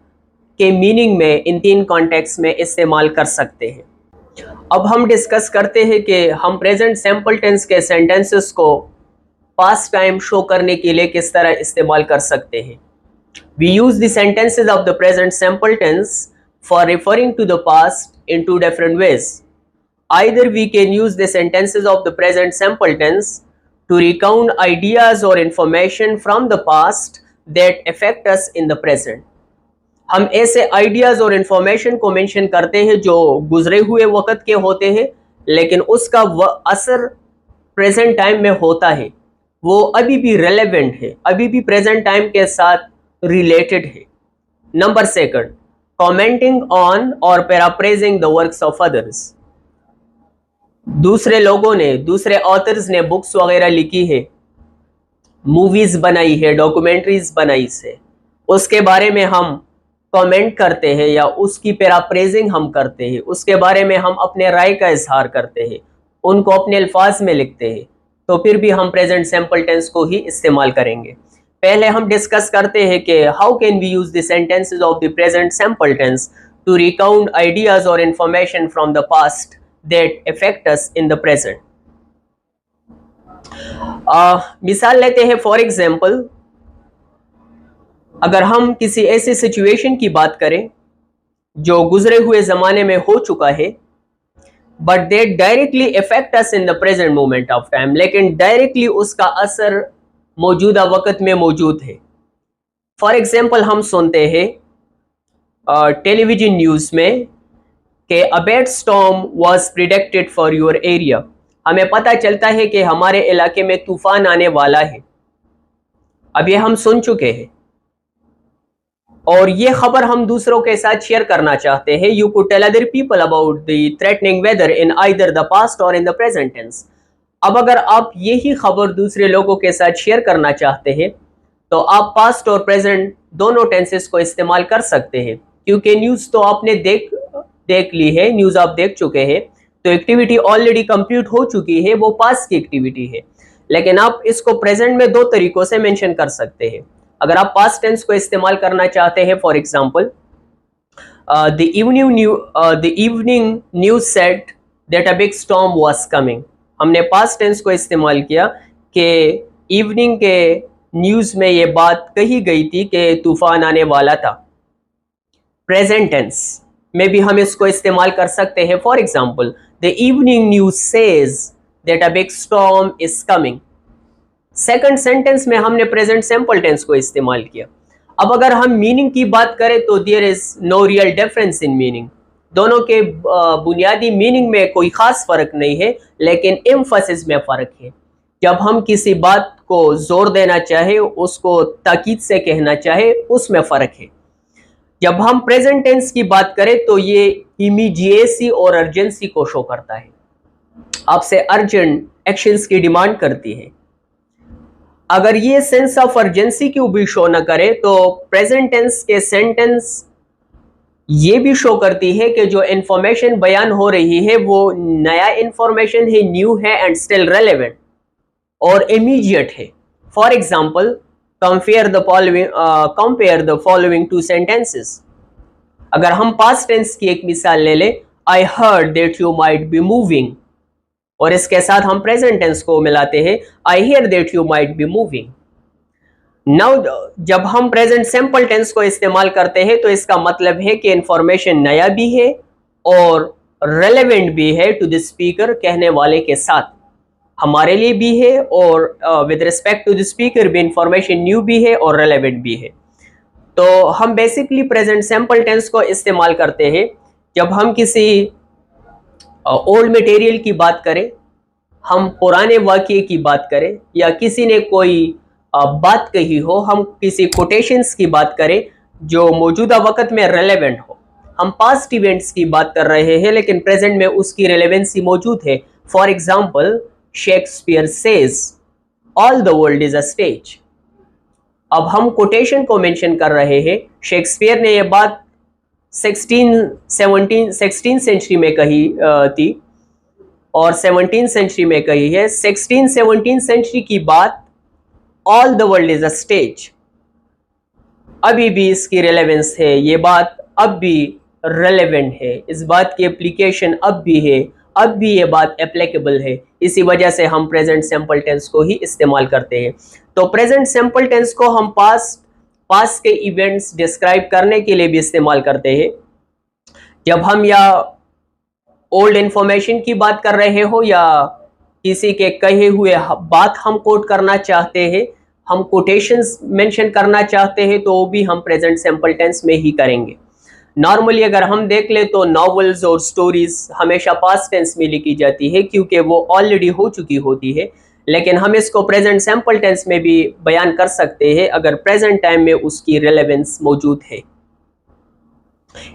के meaning में इन 3 context में इस्तेमाल कर सकते हैं। अब हम डिस्कस करते हैं कि हम present simple tense के sentences को past time show करने के लिए किस तरह इस्तेमाल कर सकते हैं। We use the sentences of the present simple tense for referring to the past in 2 different ways. Either we can use the sentences of the present simple tense to recount ideas or information from the past that affect us in the present. हम ऐसे ideas और information को mention करते हैं जो गुजरे हुए वक़्त के होते हैं, लेकिन उसका असर present time में होता है, वो अभी भी relevant है, अभी भी present time के साथ रिलेटेड है। नंबर 2, कमेंटिंग ऑन और paraphrasing the works of others. दूसरे लोगों ने, दूसरे ऑथर्स ने बुक्स वगैरह लिखी है, मूवीज बनाई है, डॉक्यूमेंट्रीज बनाई है, उसके बारे में हम कमेंट करते हैं या उसकी पैराफ्रेजिंग हम करते हैं, उसके बारे में हम अपने राय का इजहार करते हैं, उनको अपने अल्फाज में लिखते हैं, तो फिर भी हम प्रेजेंट सिंपल टेंस को ही इस्तेमाल करेंगे। पहले हम डिस्कस करते हैं कि how can we use the sentences of the present simple tense to recount ideas और information from the past that affect us in the present. मिसाल लेते हैं, फॉर एग्जाम्पल अगर हम किसी ऐसी सिचुएशन की बात करें जो गुजरे हुए ज़माने में हो चुका है, but that directly affect us in the present moment of time, लेकिन डायरेक्टली उसका असर मौजूदा वक्त में मौजूद है। फॉर एग्जाम्पल हम सुनते हैं टेलीविजन न्यूज़ में कि a bad storm was predicted for your area. हमें पता चलता है कि हमारे इलाके में तूफान आने वाला है। अब ये हम सुन चुके हैं और ये खबर हम दूसरों के साथ शेयर करना चाहते हैं। You could tell other people about the threatening weather in either the past or in the present tense. अब अगर आप यही खबर दूसरे लोगों के साथ शेयर करना चाहते हैं तो आप पास्ट और प्रेजेंट दोनों टेंसेस को इस्तेमाल कर सकते हैं, क्योंकि न्यूज़ तो आपने देख ली है, न्यूज़ आप देख चुके हैं, तो एक्टिविटी ऑलरेडी कंप्लीट हो चुकी है, वो पास्ट की एक्टिविटी है। लेकिन आप इसको प्रेजेंट में दो तरीकों से मेंशन कर सकते हैं। अगर आप पास्ट टेंस को इस्तेमाल करना चाहते हैं, for example the evening news said that a big storm was coming. हमने पास्ट टेंस को इस्तेमाल किया कि इवनिंग के न्यूज़ में ये बात कही गई थी कि तूफान आने वाला था। प्रेजेंट टेंस में भी हम इसको इस्तेमाल कर सकते हैं। For example the evening news says that a big storm is coming. Second sentence में हमने प्रेजेंट सिंपल टेंस को इस्तेमाल किया। अब अगर हम मीनिंग की बात करें तो there is no real difference in meaning. दोनों के बुनियादी मीनिंग में कोई खास फर्क नहीं है, लेकिन एम्फसिस में फर्क है। जब हम किसी बात को जोर देना चाहे, उसको ताकीद से कहना चाहे, उसमें फर्क है। जब हम प्रेजेंट टेंस की बात करें तो ये इमीडिएसी और अर्जेंसी को शो करता है, आपसे अर्जेंट एक्शंस की डिमांड करती है। अगर ये सेंस ऑफ अर्जेंसी क्यों भी शो न करे तो प्रेजेंट टेंस के सेंटेंस ये भी शो करती है कि जो इंफॉर्मेशन बयान हो रही है वो नया इंफॉर्मेशन है, न्यू है एंड स्टिल रेलेवेंट और इमीडिएट है। For example compare the following two sentences. अगर हम पास्ट टेंस की एक मिसाल ले ले, I heard that you might be moving, और इसके साथ हम प्रेजेंट टेंस को मिलाते हैं, I hear that you might be moving. Now जब हम प्रेजेंट सिंपल टेंस को इस्तेमाल करते हैं तो इसका मतलब है कि इंफॉर्मेशन नया भी है और रेलेवेंट भी है टू द स्पीकर, कहने वाले के साथ हमारे लिए भी है, और with respect to the speaker भी इंफॉर्मेशन न्यू भी है और रेलेवेंट भी है। तो हम बेसिकली प्रेजेंट सिंपल टेंस को इस्तेमाल करते हैं जब हम किसी ओल्ड मटेरियल की बात करें, हम पुराने वाक़ये की बात करें, या किसी ने कोई बात कही हो, हम किसी कोटेशंस की बात करें जो मौजूदा वक्त में रेलेवेंट हो। हम पास्ट इवेंट्स की बात कर रहे हैं लेकिन प्रेजेंट में उसकी रेलेवेंसी मौजूद है। For example Shakespeare says all the world is a stage. अब हम कोटेशन को मेंशन कर रहे हैं। शेक्सपियर ने यह बात 16 सेंचुरी में कही थी और 17 सेंचुरी में कही है। 16-17 सेंचुरी की बात, all the world is a stage, अभी भी इसकी रेलेवेंस है। ये बात अब भी रेलेवेंट है, इस बात की एप्लीकेशन अब भी है, अब भी ये बात एप्लीकेबल है। इसी वजह से हम प्रेजेंट सिंपल टेंस को ही इस्तेमाल करते हैं। तो प्रेजेंट सिंपल टेंस को हम पास्ट के इवेंट्स डिस्क्राइब करने के लिए भी इस्तेमाल करते हैं। जब हम या ओल्ड इंफॉर्मेशन की बात कर रहे हो या किसी के कहे हुए बात हम कोट करना चाहते हैं, हम कोटेशंस मेंशन करना चाहते हैं, तो वो भी हम प्रेजेंट सिंपल टेंस में ही करेंगे। नॉर्मली अगर हम देख ले तो नॉवेल्स और स्टोरीज हमेशा पास्ट टेंस में लिखी जाती है क्योंकि वो ऑलरेडी हो चुकी होती है, लेकिन हम इसको प्रेजेंट सिंपल टेंस में भी बयान कर सकते हैं अगर प्रेजेंट टाइम में उसकी रेलेवेंस मौजूद है।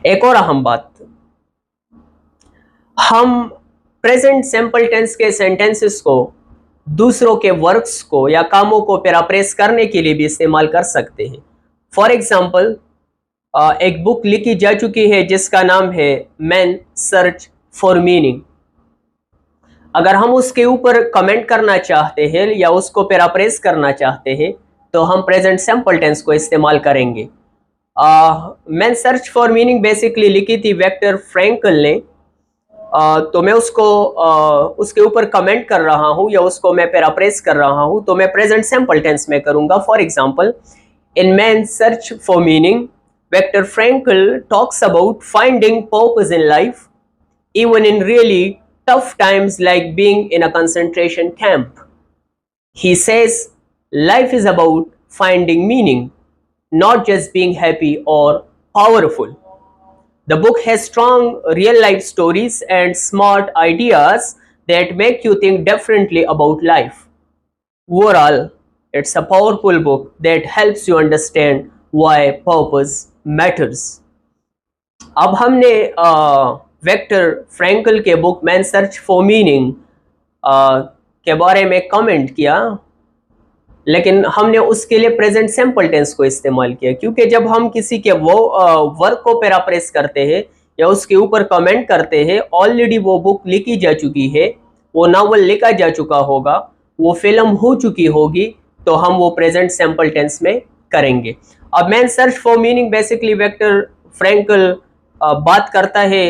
एक और अहम बात, हम प्रेजेंट सिंपल टेंस के सेंटेंसेस को दूसरों के वर्क्स को या कामों को पैराफ्रेज करने के लिए भी इस्तेमाल कर सकते हैं। फॉर एग्जाम्पल एक बुक लिखी जा चुकी है जिसका नाम है मैन सर्च फॉर मीनिंग। अगर हम उसके ऊपर कमेंट करना चाहते हैं या उसको पैराफ्रेज करना चाहते हैं तो हम प्रेजेंट सिंपल टेंस को इस्तेमाल करेंगे। Man search for meaning basically लिखी थी विक्टर फ्रैंकल ने तो मैं उसके ऊपर कमेंट कर रहा हूँ या उसको मैं पैराफ्रेज कर रहा हूँ, तो मैं प्रेजेंट सिंपल टेंस में करूँगा. For example, in man search for meaning, Viktor Frankl talks about finding purpose in life, even in really tough times like being in a concentration camp. He says life is about finding meaning, not just being happy or powerful. The book has strong real life stories and smart ideas that make you think differently about life. Overall, it's a powerful book that helps you understand why purpose matters. अब हमने वेक्टर फ्रैंकल के book man search for meaning के बारे में कमेंट किया, लेकिन हमने उसके लिए प्रेजेंट सिंपल टेंस को इस्तेमाल किया, क्योंकि जब हम किसी के वो वर्क को पैराफ्रेज करते हैं या उसके ऊपर कमेंट करते हैं, ऑलरेडी वो बुक लिखी जा चुकी है, वो नावल लिखा जा चुका होगा, वो फिल्म हो चुकी होगी, तो हम वो प्रेजेंट सिंपल टेंस में करेंगे. अब man search for meaning basically Viktor Frankl बात करता है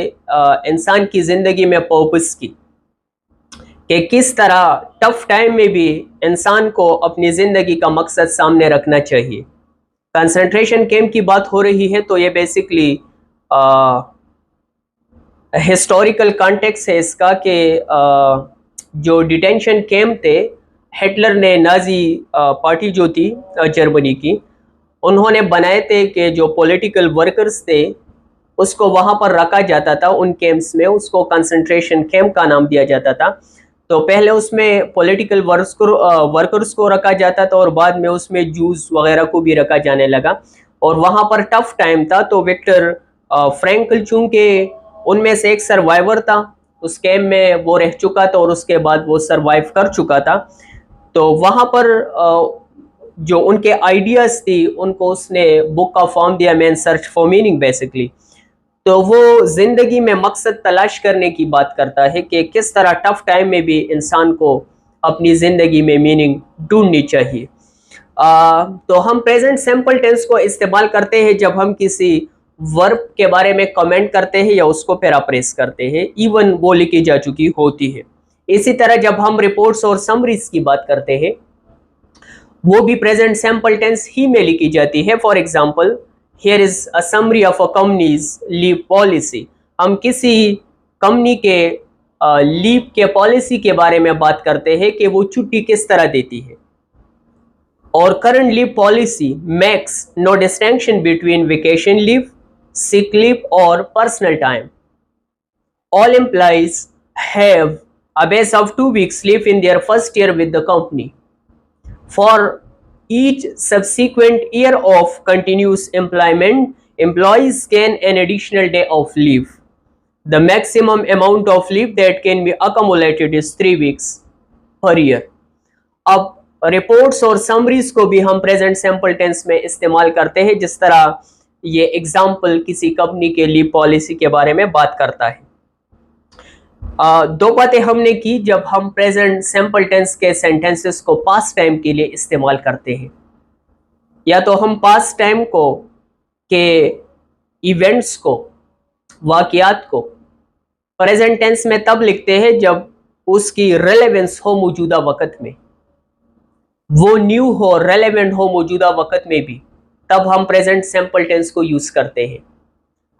इंसान की जिंदगी में पर्पस की, कि किस तरह टफ टाइम में भी इंसान को अपनी ज़िंदगी का मकसद सामने रखना चाहिए. कंसंट्रेशन कैंप की बात हो रही है, तो ये बेसिकली हिस्टोरिकल कॉन्टेक्स्ट है इसका, कि जो डिटेंशन कैंप थे, हिटलर ने, नाजी पार्टी जो थी जर्मनी की, उन्होंने बनाए थे कि जो पॉलिटिकल वर्कर्स थे उसको वहाँ पर रखा जाता था उन कैंप्स में, उसको कंसंट्रेशन कैंप का नाम दिया जाता था. तो पहले उसमें पॉलिटिकल वर्कर्स को रखा जाता था और बाद में उसमें जूस वगैरह को भी रखा जाने लगा, और वहाँ पर टफ टाइम था. तो विक्टर फ्रैंकल चूंकि उनमें से एक सर्वाइवर था, उस कैंप में वो रह चुका था और उसके बाद वो सर्वाइव कर चुका था, तो वहाँ पर जो उनके आइडियाज़ थी उनको उसने बुक का फॉर्म दिया, man search for meaning basically. तो वो ज़िंदगी में मकसद तलाश करने की बात करता है कि किस तरह टफ टाइम में भी इंसान को अपनी ज़िंदगी में मीनिंग ढूंढनी चाहिए. तो हम प्रेजेंट सिंपल टेंस को इस्तेमाल करते हैं जब हम किसी वर्ब के बारे में कमेंट करते हैं या उसको पैराफ्रेज करते हैं, इवन वो लिखी जा चुकी होती है. इसी तरह जब हम रिपोर्ट्स और समरीज की बात करते हैं, वो भी प्रेजेंट सिंपल टेंस ही में लिखी जाती है. For example, here is a summary of a company's leave policy. हम किसी कंपनी के लीव के पॉलिसी के बारे में बात करते हैं कि वो छुट्टी किस तरह देती है. और current leave policy makes no distinction between vacation leave, sick leave or personal time. All employees have a base of 2 weeks leave in their first year with the company. For each subsequent year of continuous employment, employees gain an additional day of leave. The maximum amount of leave that can be accumulated is 3 weeks per year. अब रिपोर्ट्स और समरीज को भी हम प्रेजेंट सिंपल टेंस में इस्तेमाल करते हैं, जिस तरह ये एग्जाम्पल किसी कंपनी के लीव पॉलिसी के बारे में बात करता है. दो बातें हमने की जब हम प्रेजेंट सिंपल टेंस के सेंटेंसेस को पास्ट टाइम के लिए इस्तेमाल करते हैं. या तो हम पास्ट टाइम को के इवेंट्स को, वाक़यात को प्रेजेंट टेंस में तब लिखते हैं जब उसकी रेलेवेंस हो मौजूदा वक़्त में, वो न्यू हो, रेलेवेंट हो मौजूदा वक़्त में भी, तब हम प्रेजेंट सिंपल टेंस को यूज़ करते हैं.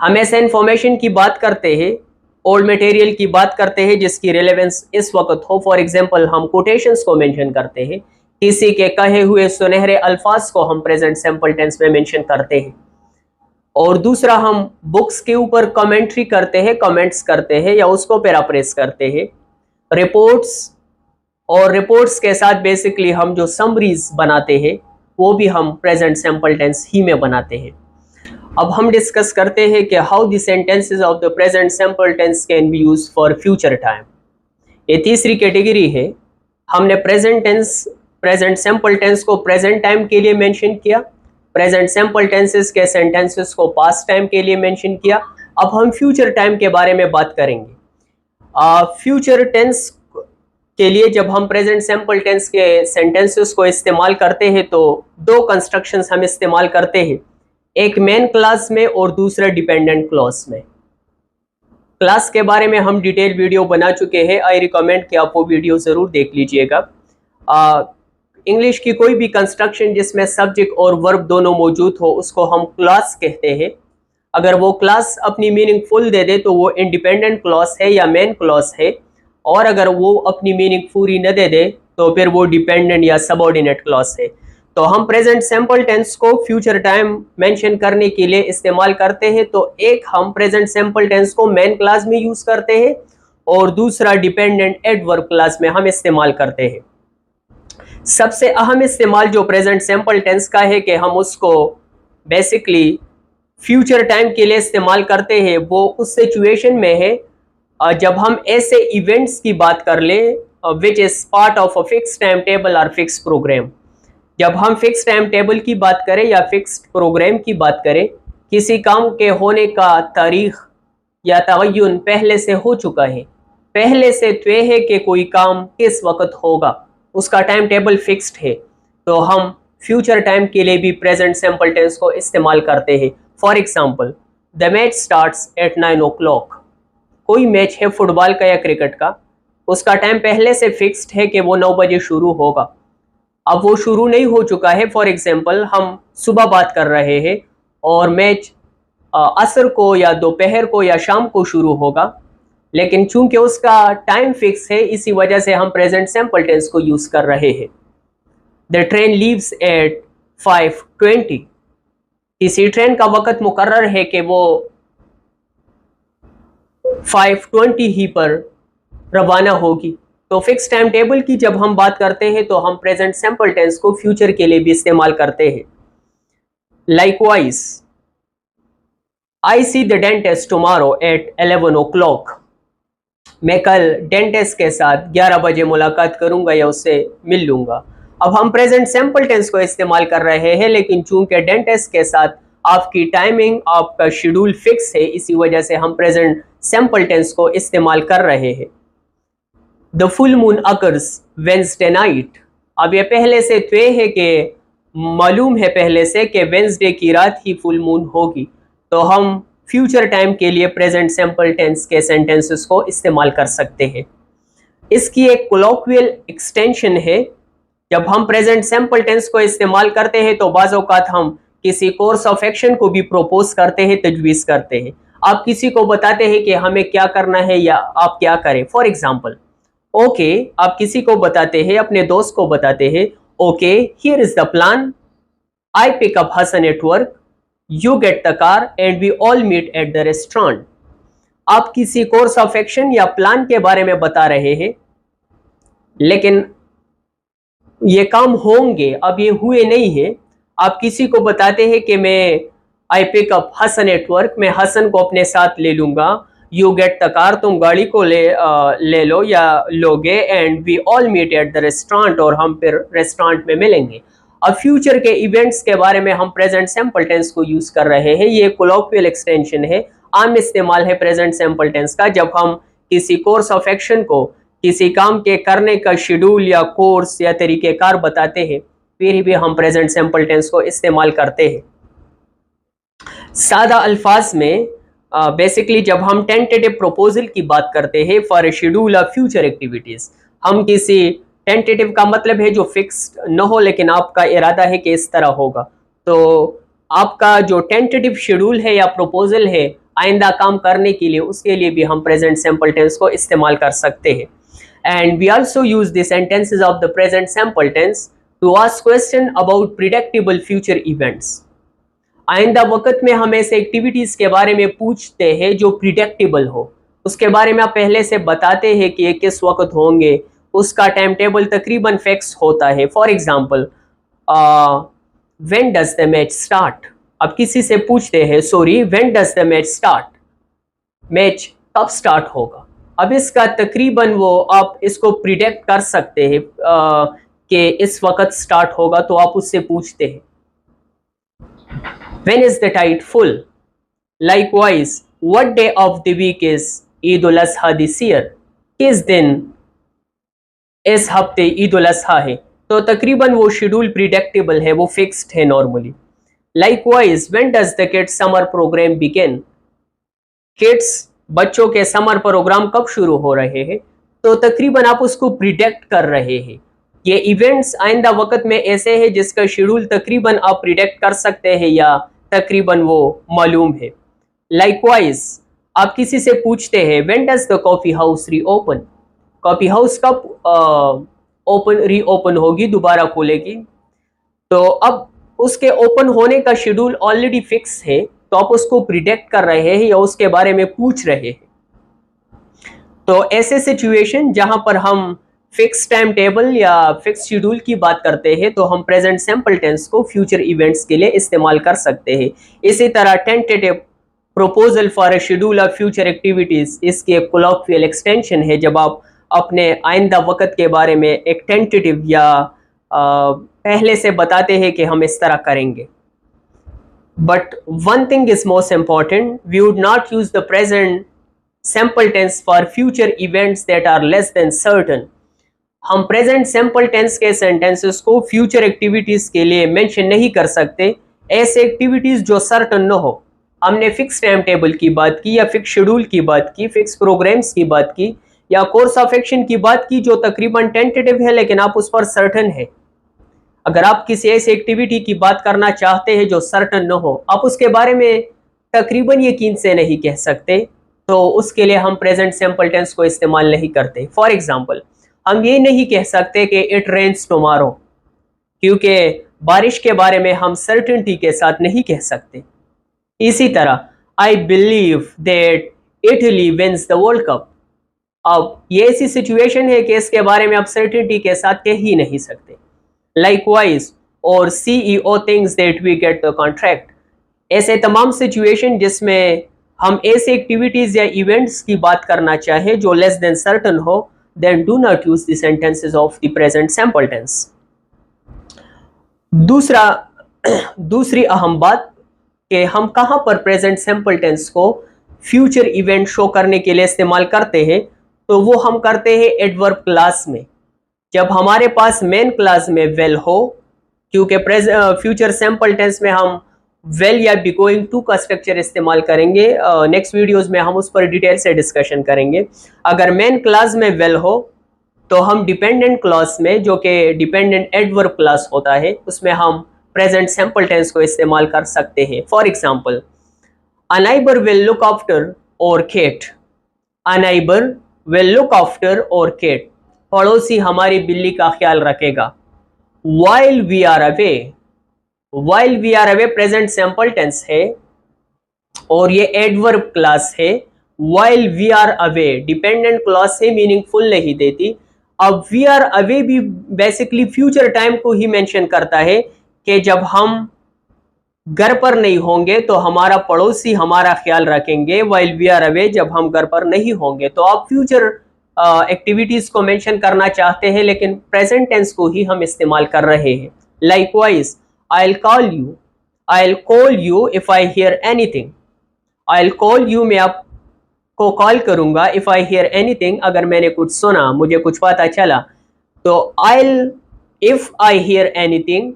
हम ऐसे इंफॉर्मेशन की बात करते हैं, ओल्ड मटेरियल की बात करते हैं जिसकी रेलेवेंस इस वक्त हो. फॉर एग्जांपल, हम कोटेशंस को मेंशन करते हैं, किसी के कहे हुए सुनहरे अल्फाज को हम प्रेजेंट सिंपल टेंस में मेंशन करते हैं. और दूसरा, हम बुक्स के ऊपर कमेंट्री करते हैं, कमेंट्स करते हैं या उसको पैराफ्रेज करते हैं. रिपोर्ट्स के साथ बेसिकली हम जो समरीज बनाते हैं वो भी हम प्रेजेंट सिंपल टेंस ही में बनाते हैं. अब हम डिस्कस करते हैं कि how the sentences of the present simple tense can be used for future time. ये तीसरी कैटेगरी है. हमने प्रेजेंट सिंपल टेंस को प्रेजेंट टाइम के लिए मेंशन किया, प्रेजेंट सिंपल टेंसेस के सेंटेंसेस को पास्ट टाइम के लिए मेंशन किया. अब हम फ्यूचर टाइम के बारे में बात करेंगे. फ्यूचर टेंस के लिए जब हम प्रेजेंट सिंपल टेंस के सेंटेंसेस को इस्तेमाल करते हैं तो दो कंस्ट्रक्शंस हम इस्तेमाल करते हैं, एक मेन क्लॉज में और दूसरा डिपेंडेंट क्लॉज में. क्लास के बारे में हम डिटेल वीडियो बना चुके हैं। आई रिकमेंड कि आप वो वीडियो ज़रूर देख लीजिएगा। इंग्लिश की कोई भी कंस्ट्रक्शन जिसमें सब्जेक्ट और वर्ब दोनों मौजूद हो उसको हम क्लॉज कहते हैं। अगर वो क्लॉज अपनी मीनिंग फुल दे दे तो वो इंडिपेंडेंट क्लॉज है या मेन क्लॉज है, और अगर वो अपनी मीनिंग पूरी न दे दे तो फिर वो डिपेंडेंट या सबऑर्डिनेट क्लॉज है। तो हम प्रेजेंट सिंपल टेंस को फ्यूचर टाइम मेंशन करने के लिए इस्तेमाल करते हैं। तो एक हम प्रेजेंट सिंपल टेंस को मेन क्लास में यूज करते हैं और दूसरा डिपेंडेंट एडवर्ब क्लास में हम इस्तेमाल करते हैं। सबसे अहम इस्तेमाल जो प्रेजेंट सिंपल टेंस का है कि हम उसको बेसिकली फ्यूचर टाइम के लिए इस्तेमाल करते हैं, वो उस सिचुएशन में है जब हम ऐसे इवेंट्स की बात कर लें which is part of a fix time table और फिक्स प्रोग्राम। जब हम फिक्स टाइम टेबल की बात करें या फिक्स प्रोग्राम की बात करें, किसी काम के होने का तारीख या तयन पहले से हो चुका है, पहले से तय है कि कोई काम किस वक्त होगा, उसका टाइम टेबल फिक्स्ड है, तो हम फ्यूचर टाइम के लिए भी प्रेजेंट सिंपल टेंस को इस्तेमाल करते हैं। For example, the match starts at 9 o'clock। कोई मैच है फुटबॉल का या क्रिकेट का, उसका टाइम पहले से फिक्स्ड है कि वो 9 बजे शुरू होगा। अब वो शुरू नहीं हो चुका है। फॉर एग्जाम्पल, हम सुबह बात कर रहे हैं और मैच असर को या दोपहर को या शाम को शुरू होगा, लेकिन चूंकि उसका टाइम फिक्स है इसी वजह से हम प्रेजेंट सिंपल टेंस को यूज कर रहे हैं। The train leaves eight 5:20। किसी ट्रेन का वक्त मुकर्रर है कि वो 5:20 ही पर रवाना होगी। तो फिक्स टाइम टेबल की जब हम बात करते हैं तो हम प्रेजेंट सिंपल टेंस को फ्यूचर के लिए भी इस्तेमाल करते हैं। Likewise, I see the dentist tomorrow at 11 o'clock। मैं कल डेंटिस्ट के साथ 11 बजे मुलाकात करूंगा या उससे मिल लूंगा। अब हम प्रेजेंट सिंपल टेंस को इस्तेमाल कर रहे हैं, लेकिन चूंकि डेंटिस्ट के साथ आपकी टाइमिंग, आपका शेड्यूल फिक्स है, इसी वजह से हम प्रेजेंट सिंपल टेंस को इस्तेमाल कर रहे हैं। The full moon occurs Wednesday night. अब ये पहले से तय है कि मालूम है पहले से कि वेंसडे की रात ही फुल मून होगी, तो हम फ्यूचर टाइम के लिए प्रेजेंट सिंपल टेंस के सेंटेंसेस को इस्तेमाल कर सकते हैं। इसकी एक कोलोक्वियल एक्सटेंशन है। जब हम प्रेजेंट सिंपल टेंस को इस्तेमाल करते हैं तो बाज़ औक़ात हम किसी कोर्स ऑफ एक्शन को भी प्रपोज करते हैं, तजवीज़ करते हैं। आप किसी को बताते हैं कि हमें क्या करना है या आप क्या करें। फॉर एग्जाम्पल, ओके, आप किसी को बताते हैं, अपने दोस्त को बताते हैं, okay here is the plan, I pick up Hasan at work, you get the car and we all meet at the restaurant. आप किसी कोर्स ऑफ एक्शन या प्लान के बारे में बता रहे हैं, लेकिन ये काम होंगे, अब ये हुए नहीं है। आप किसी को बताते हैं कि मैं I pick up Hasan at work, मैं हसन को अपने साथ ले लूंगा, यू गेट द कार, तुम गाड़ी को ले लो या लोगे, and we all meet at the restaurant, और हम फिर रेस्टोरेंट में मिलेंगे। अब फ्यूचर के इवेंट्स के बारे में हम प्रेजेंट सिंपल टेंस को यूज कर रहे हैं। ये कोलोक्वियल एक्सटेंशन है, आम इस्तेमाल है प्रेजेंट सिंपल टेंस का। जब हम किसी कोर्स ऑफ एक्शन को, किसी काम के करने का शेड्यूल या कोर्स या तरीक़ेकार बताते हैं, फिर भी हम प्रेजेंट सिंपल टेंस को इस्तेमाल करते हैं। सादा अल्फाज में बेसिकली जब हम टेंटेटिव प्रपोजल की बात करते हैं for a schedule of future activities, हम किसी टेंटेटिव का मतलब है जो फिक्स्ड न हो, लेकिन आपका इरादा है कि इस तरह होगा, तो आपका जो टेंटेटिव शेड्यूल है या प्रपोजल है आइंदा काम करने के लिए, उसके लिए भी हम प्रेजेंट सिंपल टेंस को इस्तेमाल कर सकते हैं। And we also use the sentences of the present simple tense to ask question about predictable future events. आइंदा वक्त में हम ऐसे एक्टिविटीज़ के बारे में पूछते हैं जो प्रिडिक्टेबल हो, उसके बारे में आप पहले से बताते हैं कि ये किस वक्त होंगे, उसका टाइम टेबल तकरीबन फिक्स होता है। For example, when does the match start. अब किसी से पूछते हैं, sorry when does the match start, match कब स्टार्ट होगा। अब इसका तकरीबन वो आप इसको प्रिडिक्ट कर सकते हैं कि इस वक्त स्टार्ट होगा, तो आप उससे पूछते हैं। When is the tide full? Likewise, what day of the week is Eid ul-Adha this year? किस दिन इस हफ्ते ईद उल अज़हा है। तो तकरीबन वो शेड्यूल प्रिडिक्टेबल है, वो फिक्स्ड है normally. Likewise, when does the kids summer program begin? Kids बच्चों के समर प्रोग्राम कब शुरू हो रहे हैं, तो तकरीबन आप उसको प्रिडिक्ट कर रहे हैं। ये इवेंट्स आइंदा वक्त में ऐसे हैं जिसका शेड्यूल तकरीबन आप प्रिडिक्ट कर सकते हैं या तकरीबन वो मालूम है। लाइकवाइज आप किसी से पूछते हैं when does the coffee house reopen, coffee house कब रीओपन होगी, दोबारा खोलेगी। तो अब उसके ओपन होने का शेड्यूल ऑलरेडी फिक्स है, तो आप उसको प्रिडिक्ट कर रहे हैं या उसके बारे में पूछ रहे हैं। तो ऐसे सिचुएशन जहां पर हम फिक्स टाइम टेबल या फिक्स शेड्यूल की बात करते हैं तो हम प्रेजेंट सिंपल टेंस को फ्यूचर इवेंट्स के लिए इस्तेमाल कर सकते हैं। इसी तरह tentative proposal for a schedule of future activities, इसकी एक कोलॉक्वियल एक्सटेंशन है जब आप अपने आइंदा वक्त के बारे में एक टेंटेटिव या पहले से बताते हैं कि हम इस तरह करेंगे। But one thing is most important, we would not use the present simple tense for future events that are less than certain. हम प्रेजेंट सिंपल टेंस के सेंटेंसेस को फ्यूचर एक्टिविटीज के लिए मेंशन नहीं कर सकते, ऐसे एक्टिविटीज जो सर्टन न हो। हमने फिक्स टाइम टेबल की बात की या फिक्स शेड्यूल की बात की, फिक्स प्रोग्राम्स की बात की या कोर्स ऑफ एक्शन की बात की जो तकरीबन टेंटेटिव है लेकिन आप उस पर सर्टन है। अगर आप किसी ऐसी एक्टिविटी की बात करना चाहते हैं जो सर्टन न हो, आप उसके बारे में तकरीबन यकीन से नहीं कह सकते, तो उसके लिए हम प्रेजेंट सिंपल टेंस को इस्तेमाल नहीं करते। फॉर एग्जांपल, हम ये नहीं कह सकते कि इट रेन्स टुमारो, क्योंकि बारिश के बारे में हम सर्टेनिटी के साथ नहीं कह सकते। इसी तरह I believe that Italy wins the world cup, अब ये ऐसी सिचुएशन है कि इसके बारे में आप सर्टेनिटी के साथ कह ही नहीं सकते। लाइकवाइज और CEO thinks that we get the contract, ऐसे तमाम सिचुएशन जिसमें हम ऐसे एक्टिविटीज या इवेंट्स की बात करना चाहे जो लेस देन सर्टन हो, then do not use the sentences of the present simple tense. दूसरी अहम बात कि हम कहां पर प्रेजेंट सिंपल टेंस को फ्यूचर इवेंट शो करने के लिए इस्तेमाल करते हैं, तो वो हम करते हैं एडवर्ब क्लास में। जब हमारे पास मेन क्लास में वेल हो, क्योंकि फ्यूचर सिंपल टेंस में हम वेल या बी गोइंग टू का स्ट्रक्चर इस्तेमाल करेंगे। नेक्स्ट वीडियोस में हम उस पर डिटेल से डिस्कशन करेंगे। अगर मेन क्लास में वेल हो तो हम डिपेंडेंट क्लॉज में, जो कि डिपेंडेंट एडवर्ब क्लास होता है, उसमें हम प्रेजेंट सिंपल टेंस को इस्तेमाल कर सकते हैं। For example, a neighbour will look after our cat, a neighbour will look after our cat, पड़ोसी हमारी बिल्ली का ख्याल रखेगा। While we are away, while we are away present simple tense है और ये एडवर्ब क्लास है। While we are away dependent clause है, मीनिंग फुल नहीं देती। अब वी आर अवे भी बेसिकली फ्यूचर टाइम को ही मेंशन करता है कि जब हम घर पर नहीं होंगे तो हमारा पड़ोसी हमारा ख्याल रखेंगे। व्हाइल वी आर अवे जब हम घर पर नहीं होंगे, तो आप फ्यूचर एक्टिविटीज को मेंशन करना चाहते हैं लेकिन प्रेजेंट टेंस को ही हम इस्तेमाल कर रहे हैं। Likewise, I'll call you if I hear anything. I'll call you, मैं आपको कॉल करूंगा। if I hear anything, अगर मैंने कुछ सुना, मुझे कुछ पता चला। तो if I hear anything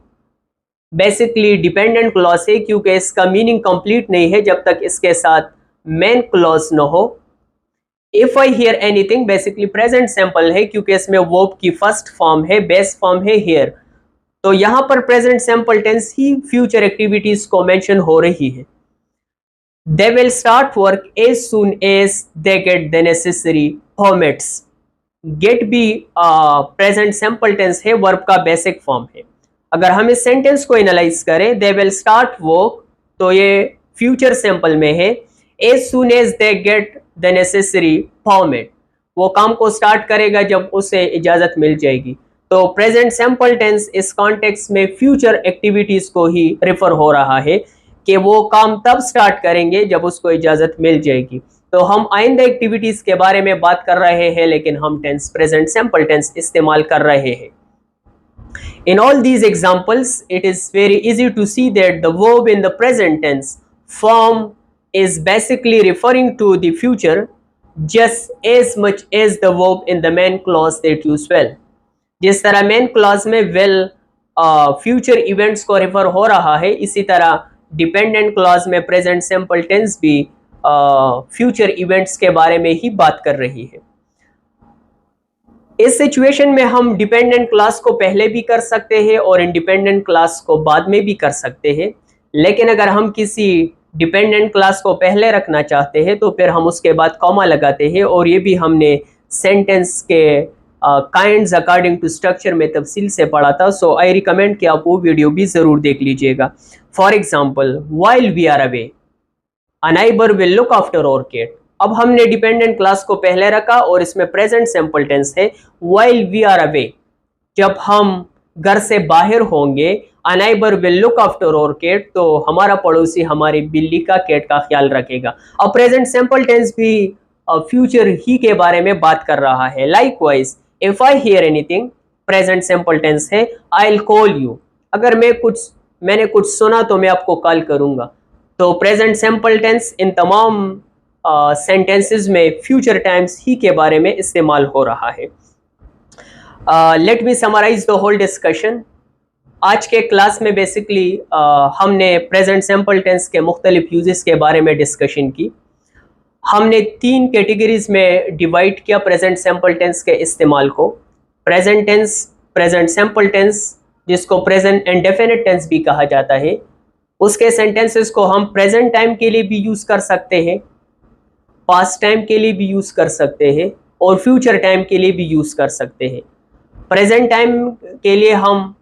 basically dependent clause है, क्योंकि इसका मीनिंग कंप्लीट नहीं है जब तक इसके साथ मेन क्लॉज न हो। if I hear anything basically present simple है, क्योंकि इसमें वर्ब की फर्स्ट फॉर्म है, बेस फॉर्म है hear। तो यहां पर प्रेजेंट सिंपल टेंस ही फ्यूचर एक्टिविटीज को मेंशन हो रही है। They will start work as soon as they get the necessary formats. Get भी प्रेजेंट सिंपल टेंस है, वर्ब का बेसिक फॉर्म है। अगर हम इस सेंटेंस को एनालाइज करें, दे विल स्टार्ट वर्क, तो ये फ्यूचर सिंपल में है। As soon as they get the necessary format, वो काम को स्टार्ट करेगा जब उसे इजाजत मिल जाएगी। तो प्रेजेंट सिंपल टेंस इस कॉन्टेक्स्ट में फ्यूचर एक्टिविटीज को ही रेफर हो रहा है कि वो काम तब स्टार्ट करेंगे जब उसको इजाजत मिल जाएगी। तो हम आइंदा एक्टिविटीज के बारे में बात कर रहे हैं लेकिन हम टेंस प्रेजेंट सिंपल टेंस इस्तेमाल कर रहे हैं। In all these examples, it is very easy to see that the verb in the present tense form is basically referring to the future just as much as the verb in the main clause that use will. जिस तरह मेन क्लॉज में will फ्यूचर इवेंट्स को रेफर हो रहा है, इसी तरह डिपेंडेंट क्लॉज में प्रेजेंट सिंपल टेंस भी फ्यूचर इवेंट्स के बारे में ही बात कर रही है। इस सिचुएशन में हम डिपेंडेंट क्लास को पहले भी कर सकते हैं और इंडिपेंडेंट क्लास को बाद में भी कर सकते हैं, लेकिन अगर हम किसी डिपेंडेंट क्लास को पहले रखना चाहते हैं तो फिर हम उसके बाद कॉमा लगाते हैं, और ये भी हमने सेंटेंस के काइंड्स अकॉर्डिंग टू स्ट्रक्चर में तफसील से पढ़ा था। सो आई रिकमेंड कि आप वो वीडियो भी ज़रूर देख लीजिएगा। For example, while we are away a neighbour will look after our cat. अब हमने डिपेंडेंट क्लास को पहले रखा और इसमें प्रेजेंट सिंपल टेंस है। व्हाइल वी आर अवे, जब हम घर से बाहर होंगे, a neighbour will look after our cat, तो हमारा पड़ोसी हमारी बिल्ली का, कैट का ख्याल रखेगा। अब प्रेजेंट सिंपल टेंस भी फ्यूचर ही के बारे में बात कर रहा है। Likewise, if I hear anything, present simple tense है, आई विल कॉल यू। अगर मैंने कुछ सुना तो मैं आपको कॉल करूंगा। तो प्रेजेंट सिंपल टेंस इन तमाम सेंटेंसेस में फ्यूचर टाइम्स ही के बारे में इस्तेमाल हो रहा है। Let me summarize the whole discussion. आज के क्लास में बेसिकली हमने प्रेजेंट सिंपल टेंस के मुख्तलिफ यूजेस के बारे में डिस्कशन की। हमने 3 कैटेगरीज में डिवाइड किया प्रेजेंट सिंपल टेंस के इस्तेमाल को। Present tense, present simple tense, जिसको प्रेजेंट इंडेफिनिट टेंस भी कहा जाता है, उसके सेंटेंसेस को हम प्रेजेंट टाइम के लिए भी यूज़ कर सकते हैं, पास्ट टाइम के लिए भी यूज़ कर सकते हैं, और फ्यूचर टाइम के लिए भी यूज़ कर सकते हैं। प्रेजेंट टाइम के लिए हम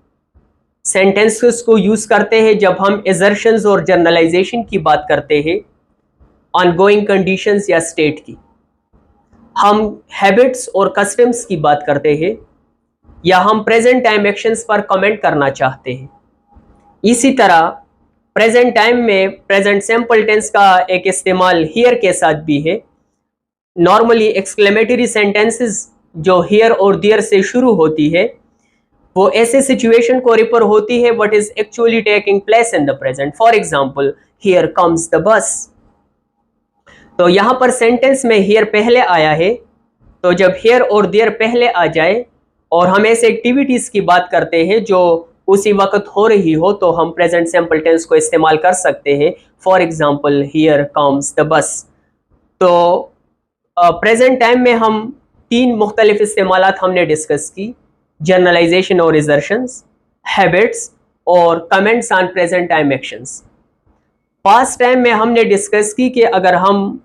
सेंटेंसेस को यूज़ करते हैं जब हम एजर्शंस और जनरलाइजेशन की बात करते हैं, ऑनगोइंग कंडीशंस या स्टेट की। हम हैबिट्स और कस्टम्स की बात करते हैं, या हम प्रेजेंट टाइम एक्शंस पर कमेंट करना चाहते हैं। इसी तरह प्रेजेंट टाइम में प्रेजेंट सिंपल टेंस का एक इस्तेमाल हियर के साथ भी है। नॉर्मली एक्सक्लेमेटरी सेंटेंसेस जो हियर और देयर से शुरू होती है, वो ऐसे सिचुएशन को रिफर होती है what is actually taking place in the present. For example, here comes the bus. तो यहाँ पर सेंटेंस में हियर पहले आया है, तो जब हियर और देयर पहले आ जाए और हम ऐसे एक्टिविटीज की बात करते हैं जो उसी वक्त हो रही हो, तो हम प्रेजेंट सिंपल टेंस को इस्तेमाल कर सकते हैं। For example, here comes the bus. तो प्रेजेंट टाइम में हम 3 मुख्तलिफ इस्तेमालात हमने डिस्कस की, जनरलाइजेशन और एजर्शंस, हैबिट्स और comments on present time actions. Past time में हमने डिस्कस की कि अगर हम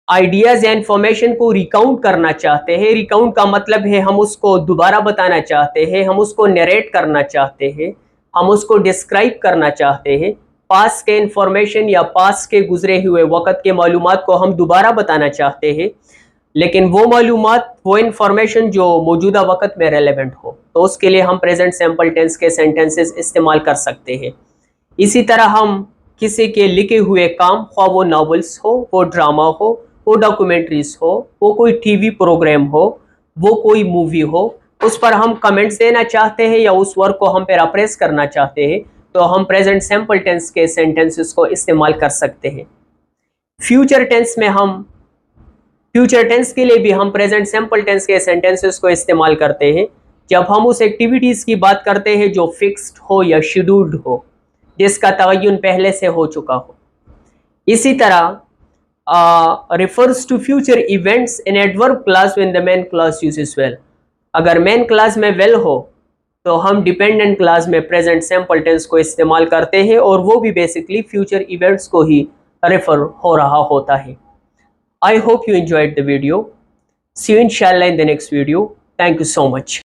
आइडियाज या इंफॉर्मेशन को रिकाउंट करना चाहते हैं, रिकाउंट का मतलब है हम उसको दोबारा बताना चाहते हैं, हम उसको नरेट करना चाहते हैं, हम उसको डिस्क्राइब करना चाहते हैं, पास के इंफॉर्मेशन या पास के गुजरे हुए वक़्त के मालूमात को हम दोबारा बताना चाहते हैं, लेकिन वो मालूमात, वो इंफॉर्मेशन जो मौजूदा वक़्त में रेलेवेंट हो, तो उसके लिए हम प्रेजेंट सिंपल टेंस के सेंटेंसेस इस्तेमाल कर सकते हैं। इसी तरह हम किसी के लिखे हुए काम, ख्वाह वो नावल्स हो, वो ड्रामा हो, वो डॉक्यूमेंट्रीज हो, वो कोई टीवी प्रोग्राम हो, वो कोई मूवी हो, उस पर हम कमेंट्स देना चाहते हैं या उस वर्क को हम पैराफ्रेज करना चाहते हैं, तो हम प्रेजेंट सिंपल टेंस के सेंटेंसेस को इस्तेमाल कर सकते हैं। फ्यूचर टेंस के लिए भी हम प्रेजेंट सिंपल टेंस के सेंटेंसेस को इस्तेमाल करते हैं जब हम उस एक्टिविटीज़ की बात करते हैं जो फिक्स्ड हो या शेड्यूल्ड हो, जिसका तयन पहले से हो चुका हो। इसी तरह refers to future events in adverb class when the main class uses well। अगर मेन क्लास में वेल हो तो हम डिपेंडेंट क्लास में प्रेजेंट सिंपल टेंस को इस्तेमाल करते हैं, और वो भी बेसिकली फ्यूचर इवेंट्स को ही रेफर हो रहा होता है। I hope you enjoyed the video. See you इंशाल्लाह in the next video. Thank you so much.